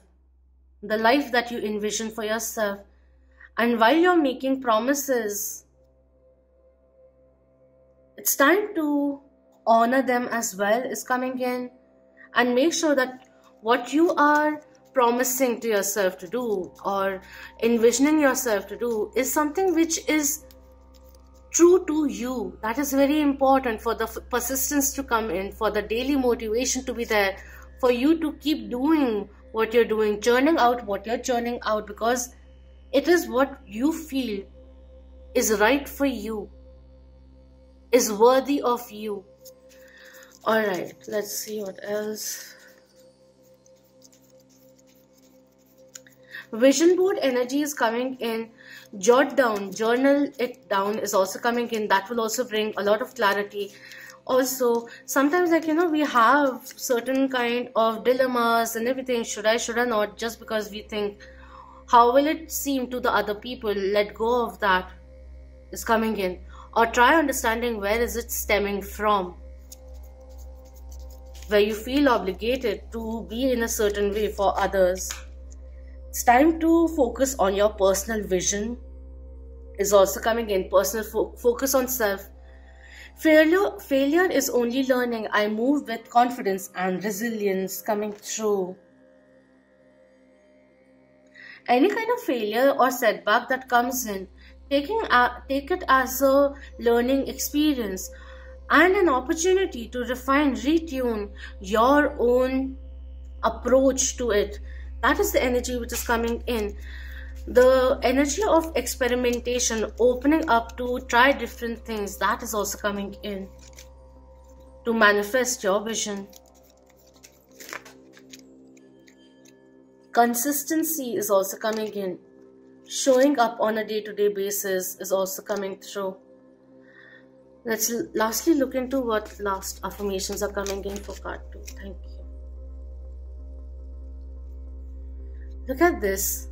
The life that you envision for yourself. And while you're making promises, it's time to honor them as well is coming in, and make sure that what you are promising to yourself to do or envisioning yourself to do is something which is true to you. That is very important for the persistence to come in, for the daily motivation to be there, for you to keep doing what you're doing, churning out what you're churning out, because it is what you feel is right for you, is worthy of you. Alright, let's see what else. Vision board energy is coming in. Jot down, journal it down is also coming in. That will also bring a lot of clarity. Also, sometimes, like, we have certain kind of dilemmas and everything. Should I not? Just because we think, how will it seem to the other people? Let go of that is coming in. Or try understanding where is it stemming from. Where you feel obligated to be in a certain way for others. It's time to focus on your personal vision is also coming in. Personal focus on self. Failure is only learning. I move with confidence and resilience coming through. Any kind of failure or setback that comes in, take it as a learning experience and an opportunity to refine, retune your own approach to it. That is the energy which is coming in. The energy of experimentation, opening up to try different things, that is also coming in to manifest your vision. Consistency is also coming in. Showing up on a day-to-day basis is also coming through. Let's lastly look into what last affirmations are coming in for card 2. Thank you. Look at this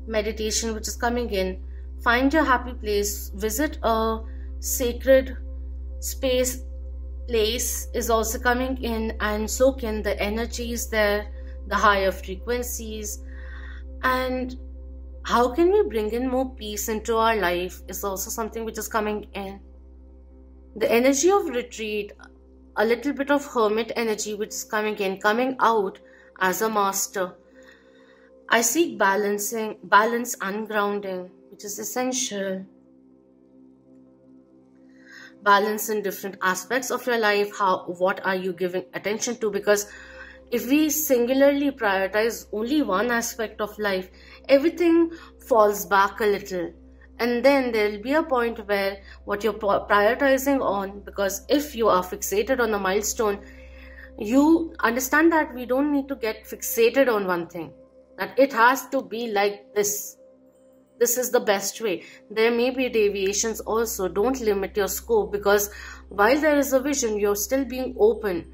meditation which is coming in. Find your happy place. Visit a sacred place is also coming in, and soak in the energies there, the higher frequencies. And how can we bring in more peace into our life is also something which is coming in. The energy of retreat, a little bit of hermit energy which is coming in, coming out as a master. I seek balance and grounding, which is essential. Balance in different aspects of your life. What are you giving attention to? Because if we singularly prioritize only one aspect of life, everything falls back a little. And then there will be a point where what you're prioritizing on, because if you are fixated on a milestone, you understand that we don't need to get fixated on one thing. That it has to be like this. This is the best way. There may be deviations also. Don't limit your scope, because while there is a vision, you're still being open.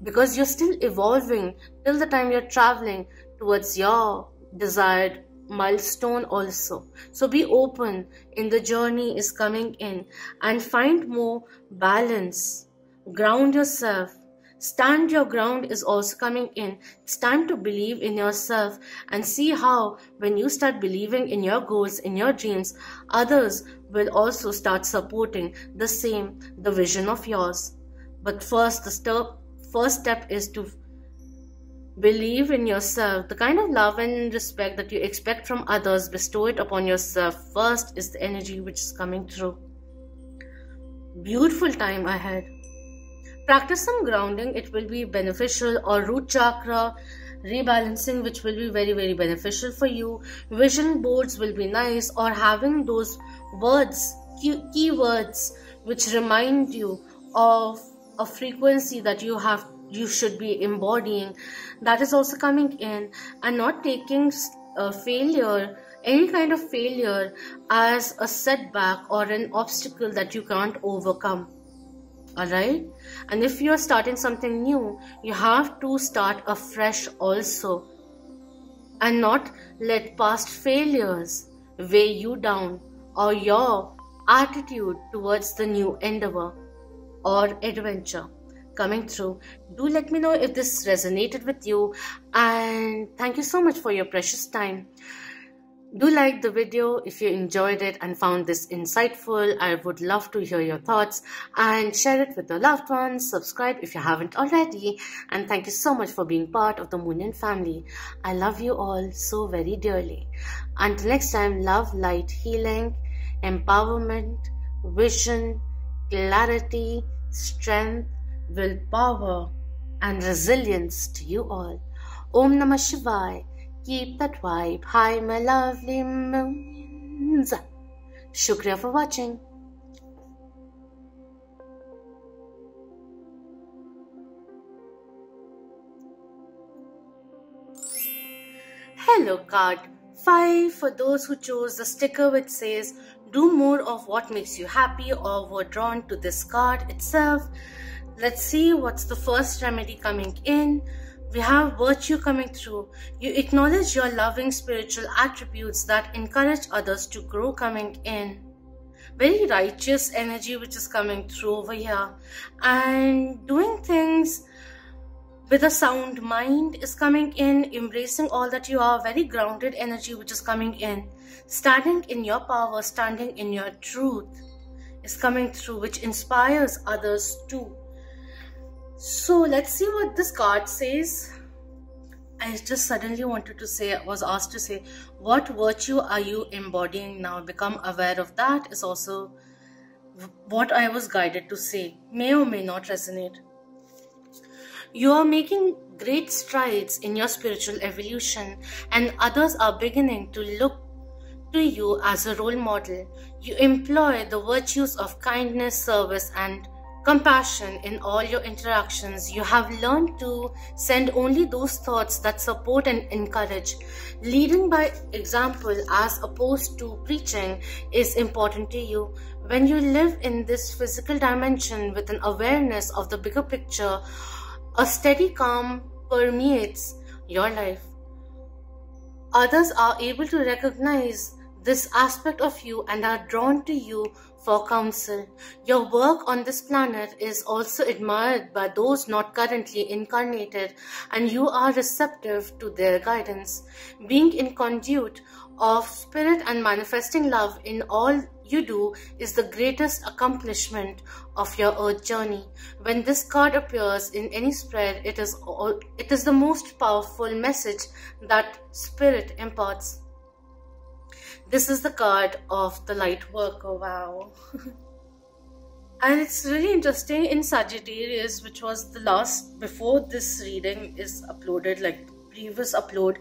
Because you're still evolving till the time you're traveling towards your desired milestone also. So be open in the journey is coming in, and find more balance. Ground yourself. Stand your ground is also coming in. It's time to believe in yourself and see how when you start believing in your goals, in your dreams, others will also start supporting the vision of yours. But first, the first step is to believe in yourself. The kind of love and respect that you expect from others, bestow it upon yourself. First is the energy which is coming through. Beautiful time ahead. Practice some grounding, it will be beneficial, or root chakra rebalancing, which will be very, very beneficial for you. Vision boards will be nice, or having those words, keywords, which remind you of a frequency that you should be embodying. That is also coming in, and not taking failure, any kind of failure, as a setback or an obstacle that you can't overcome. Alright, and if you're starting something new, you have to start afresh also, and not let past failures weigh you down or your attitude towards the new endeavor or adventure coming through. Do let me know if this resonated with you, and thank you so much for your precious time. Do like the video if you enjoyed it and found this insightful. I would love to hear your thoughts, and share it with your loved ones. Subscribe if you haven't already, and thank you so much for being part of the Moonian family. I love you all so very dearly. Until next time, love, light, healing, empowerment, vision, clarity, strength, willpower, and resilience to you all. Om Namah Shivaya. Keep that vibe high, my lovely moons. Shukriya for watching. Hello card 5 for those who chose the sticker which says do more of what makes you happy or were drawn to this card itself. Let's see what's the first remedy coming in. We have virtue coming through. You acknowledge your loving spiritual attributes that encourage others to grow coming in. Very righteous energy which is coming through over here. And doing things with a sound mind is coming in, embracing all that you are, very grounded energy which is coming in. Standing in your power, standing in your truth is coming through, which inspires others too. So let's see what this card says. I just suddenly wanted to say, was asked to say, what virtue are you embodying now? Become aware of that is also what I was guided to say. May or may not resonate. You are making great strides in your spiritual evolution, and others are beginning to look to you as a role model. You employ the virtues of kindness, service, and compassion in all your interactions. You have learned to send only those thoughts that support and encourage. Leading by example as opposed to preaching is important to you. When you live in this physical dimension with an awareness of the bigger picture, a steady calm permeates your life. Others are able to recognize this aspect of you and are drawn to you for counsel. Your work on this planet is also admired by those not currently incarnated, and you are receptive to their guidance. Being in conduit of spirit and manifesting love in all you do is the greatest accomplishment of your earth journey. When this card appears in any spread, it is the most powerful message that spirit imparts. This is the card of the light worker. Wow. And it's really interesting in Sagittarius, which was the last before this reading is uploaded, like previous upload.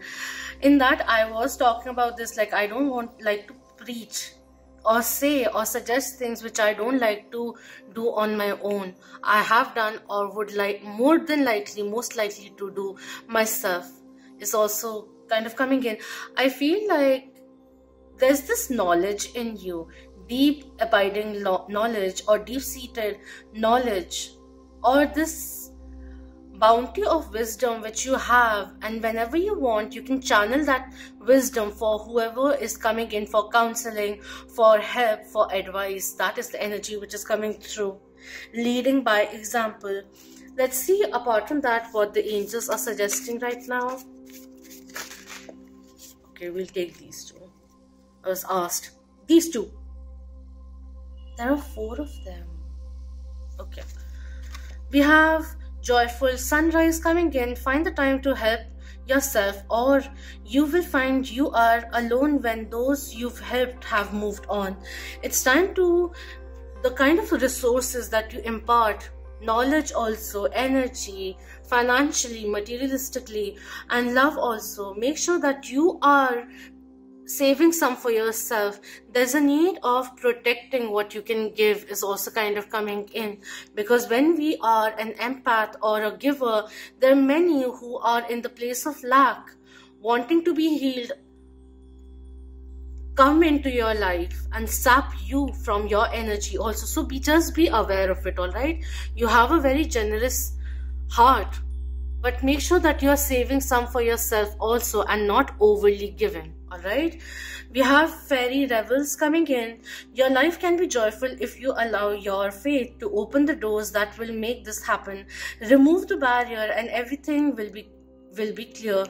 In that I was talking about this, like I don't like to preach or say or suggest things which I don't like to do on my own. I have done or would like most likely to do myself is also kind of coming in. I feel like there's this knowledge in you, deep abiding knowledge or deep-seated knowledge, or this bounty of wisdom which you have, and whenever you want you can channel that wisdom for whoever is coming in for counseling, for help, for advice. That is the energy which is coming through. Leading by example. Let's see apart from that what the angels are suggesting right now. Okay, we'll take these two. I was asked these two. There are 4 of them. Okay. We have joyful sunrise coming in. Find the time to help yourself, or you will find you are alone when those you've helped have moved on. It's time to the kind of resources that you impart, knowledge also, energy, financially, materialistically, and love also. Make sure that you are saving some for yourself. There's a need of protecting what you can give is also kind of coming in, because when we are an empath or a giver, there are many who are in the place of lack, wanting to be healed, come into your life and sap you from your energy also. So just be aware of it. All right, you have a very generous heart, but make sure that you are saving some for yourself also and not overly giving. Alright, we have fairy revels coming in. Your life can be joyful if you allow your faith to open the doors that will make this happen. Remove the barrier and everything will be clear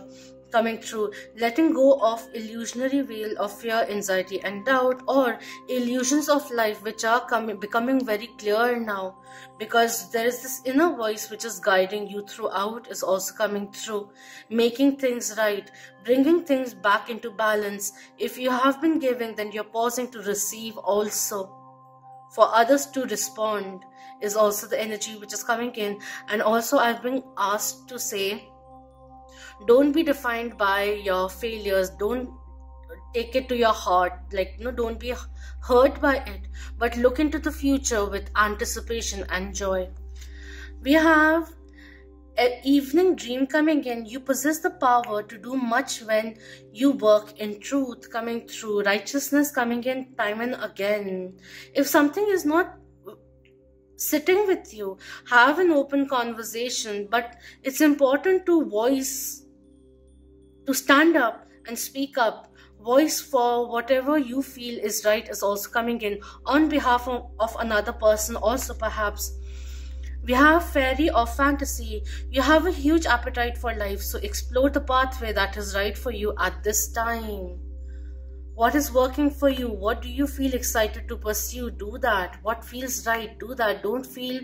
coming through. Letting go of illusionary veil of fear, anxiety and doubt, or illusions of life which are becoming very clear now, because there is this inner voice which is guiding you throughout is also coming through. Making things right, bringing things back into balance. If you have been giving, then you're pausing to receive also. For others to respond is also the energy which is coming in. And also I've been asked to say, don't be defined by your failures. Don't take it to your heart. Like, don't be hurt by it, but look into the future with anticipation and joy. We have evening dream coming in, you possess the power to do much when you work in truth coming through, righteousness coming in time and again. If something is not sitting with you, have an open conversation, but it's important to voice, to stand up and speak up. Voice for whatever you feel is right is also coming in on behalf of another person also. Perhaps we have fairy or fantasy. You have a huge appetite for life, so explore the pathway that is right for you at this time. What is working for you? What do you feel excited to pursue? Do that. What feels right? Do that. Don't feel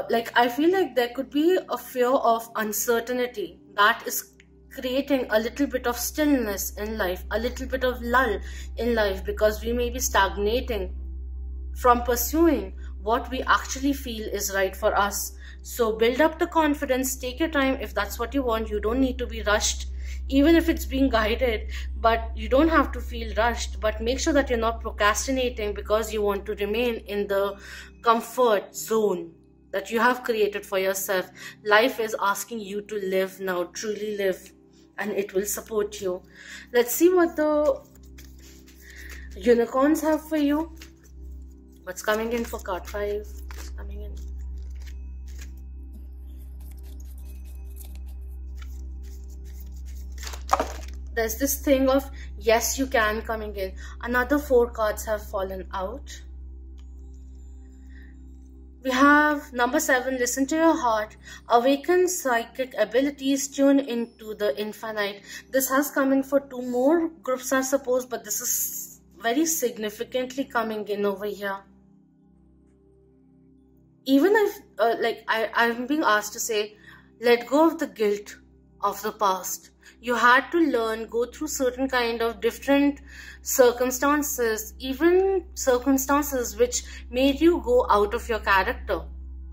like, I feel like there could be a fear of uncertainty that is creating a little bit of stillness in life, a little bit of lull in life, because we may be stagnating from pursuing what we actually feel is right for us. So build up the confidence, take your time. If that's what you want, you don't need to be rushed, even if it's being guided, but you don't have to feel rushed. But make sure that you're not procrastinating because you want to remain in the comfort zone that you have created for yourself. Life is asking you to live now, truly live, and it will support you. Let's see what the unicorns have for you. What's coming in for card 5? What's coming in? There's this thing of yes you can coming in. Another 4 cards have fallen out. We have number 7, listen to your heart, awaken psychic abilities, tune into the infinite. This has come in for 2 more groups, I suppose, but this is very significantly coming in over here. Even if, I'm being asked to say, let go of the guilt of the past. You had to learn, go through certain kind of different circumstances, even circumstances which made you go out of your character,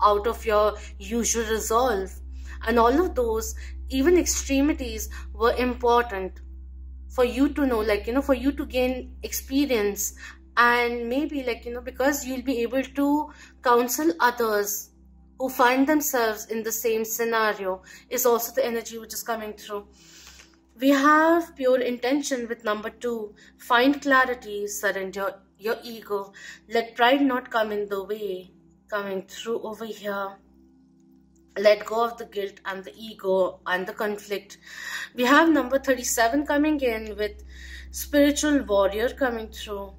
out of your usual resolve. And all of those, even extremities, were important for you to know, for you to gain experience. And maybe, because you'll be able to counsel others who find themselves in the same scenario, is also the energy which is coming through. We have pure intention with number 2. Find clarity, surrender your ego. Let pride not come in the way, coming through over here. Let go of the guilt and the ego and the conflict. We have number 37 coming in with spiritual warrior coming through.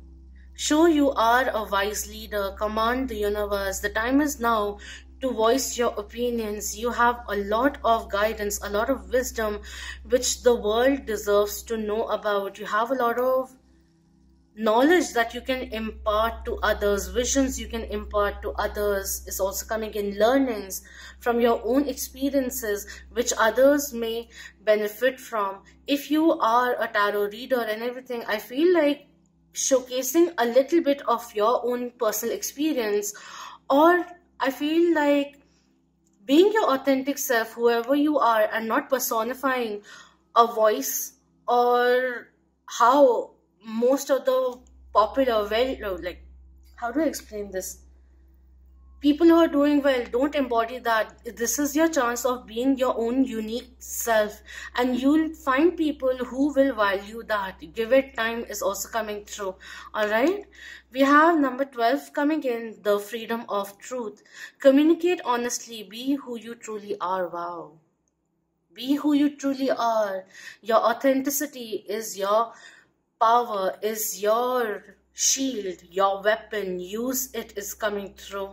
Show you are a wise leader. Command the universe. The time is now to voice your opinions. You have a lot of guidance, a lot of wisdom, which the world deserves to know about. You have a lot of knowledge that you can impart to others, visions you can impart to others is also coming in, learnings from your own experiences, which others may benefit from. If you are a tarot reader and everything, I feel like showcasing a little bit of your own personal experience, or I feel like being your authentic self, whoever you are, and not personifying a voice, or how most of the popular, how do I explain this? People who are doing well don't embody that. This is your chance of being your own unique self, and you'll find people who will value that. Give it time is also coming through. Alright, we have number 12 coming in, the freedom of truth. Communicate honestly, be who you truly are. Wow, be who you truly are. Your authenticity is your power, is your shield, your weapon. Use it is coming through.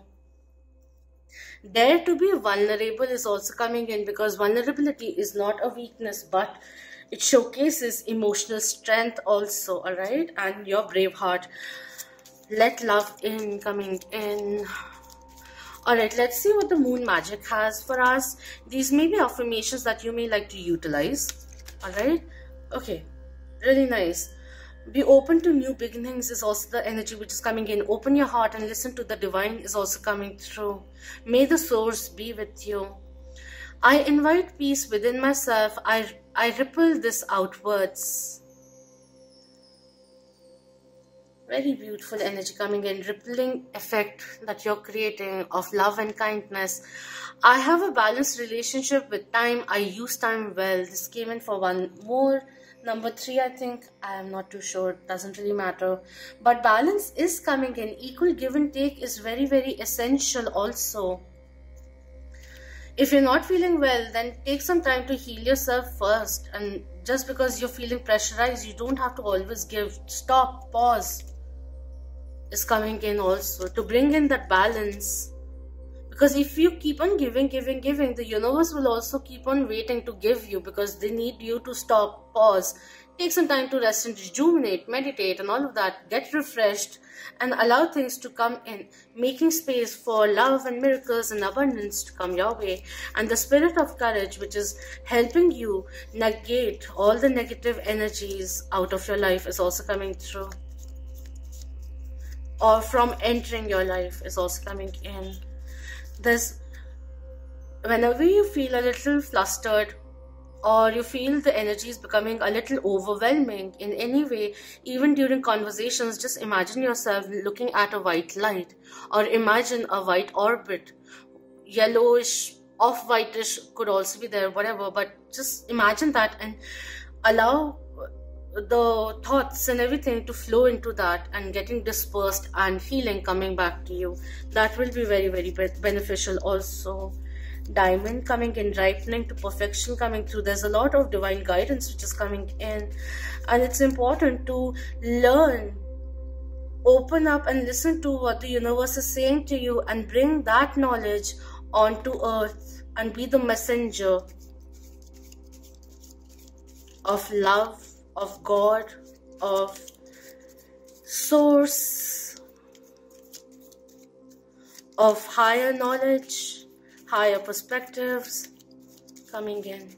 Dare to be vulnerable is also coming in, because vulnerability is not a weakness, but it showcases emotional strength also. All right, and your brave heart. Let love in coming in. All right, let's see what the moon magic has for us. These may be affirmations that you may like to utilize. All right, okay, really nice. Be open to new beginnings is also the energy which is coming in. Open your heart and listen to the divine is also coming through. May the source be with you. I invite peace within myself. I ripple this outwards. Very beautiful energy coming in, rippling effect that you're creating of love and kindness. I have a balanced relationship with time. I use time well. This came in for one more. Number 3, I think. I am not too sure. It doesn't really matter. But balance is coming in. Equal give and take is very, very essential also. If you're not feeling well, then take some time to heal yourself first. And just because you're feeling pressurized, you don't have to always give. Stop, pause is coming in also to bring in that balance. Because if you keep on giving, the universe will also keep on waiting to give you, because they need you to stop, pause, take some time to rest and rejuvenate, meditate and all of that, get refreshed and allow things to come in, making space for love and miracles and abundance to come your way. And the spirit of courage, which is helping you negate all the negative energies out of your life, is also coming through. Or from entering your life is also coming in. Whenever you feel a little flustered, or you feel the energy is becoming a little overwhelming in any way, even during conversations, just imagine yourself looking at a white light, or imagine a white orbit, yellowish, off-whitish could also be there, whatever, but just imagine that and allow the thoughts and everything to flow into that and getting dispersed and healing coming back to you. That will be very, very beneficial also. Diamond coming in, ripening to perfection coming through. There's a lot of divine guidance which is coming in, and it's important to learn, open up and listen to what the universe is saying to you and bring that knowledge onto earth and be the messenger of love, of God, of source, of higher knowledge, higher perspectives coming in.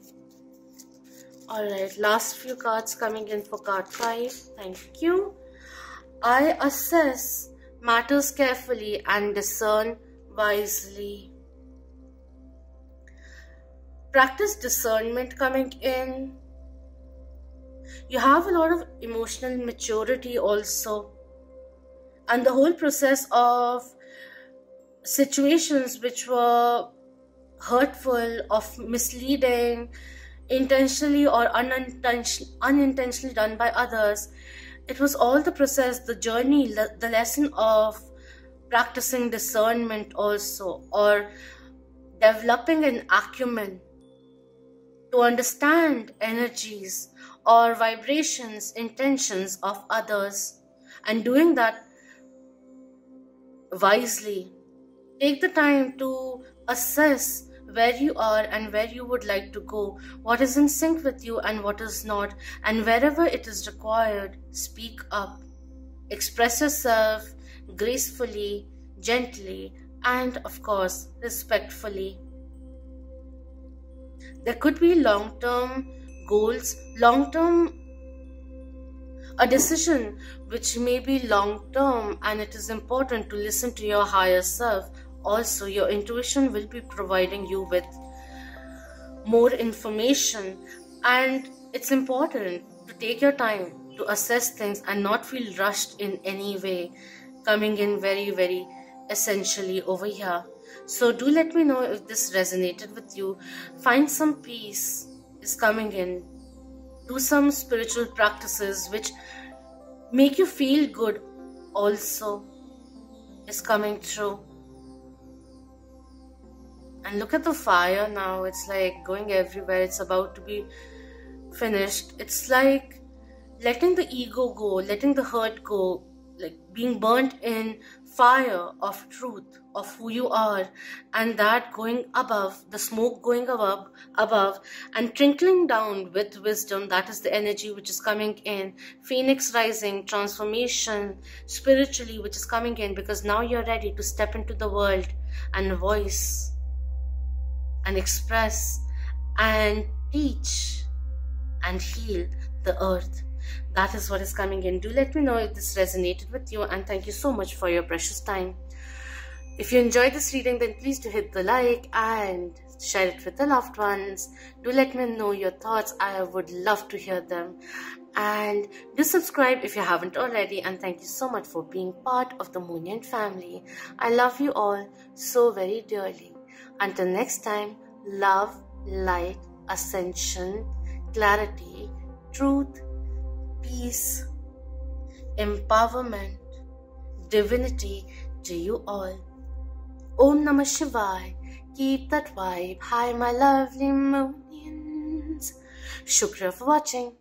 Alright, last few cards coming in for card 5. Thank you. I assess matters carefully and discern wisely. Practice discernment coming in. You have a lot of emotional maturity also, and the whole process of situations which were hurtful, of misleading, intentionally or unintentionally done by others, it was all the process, the journey, the lesson of practicing discernment also, or developing an acumen to understand energies or vibrations, intentions of others, and doing that wisely. Take the time to assess where you are and where you would like to go, what is in sync with you and what is not, and wherever it is required, speak up. Express yourself gracefully, gently, and of course, respectfully. There could be long-term goals, a decision which may be long-term, and it is important to listen to your higher self. Also, your intuition will be providing you with more information, and it's important to take your time to assess things and not feel rushed in any way, coming in very, very essentially over here. So do let me know if this resonated with you. Find some peace is coming in. Do some spiritual practices which make you feel good also is coming through. And look at the fire now. It's like going everywhere. It's about to be finished. It's like letting the ego go, letting the hurt go, like being burnt in fire of truth, of who you are, and that going above, the smoke going above and trickling down with wisdom. That is the energy which is coming in. Phoenix rising, transformation spiritually which is coming in, because now you're ready to step into the world and voice and express and teach and heal the earth. That is what is coming in. Do let me know if this resonated with you, and thank you so much for your precious time. If you enjoyed this reading, then please do hit the like and share it with the loved ones. Do let me know your thoughts. I would love to hear them. And do subscribe if you haven't already, and thank you so much for being part of the Moonian family. I love you all so very dearly. Until next time, love, light, ascension, clarity, truth, peace, empowerment, divinity to you all. Om Namah Shivaya. Keep that vibe high, my lovely Moonians. Shukriya for watching.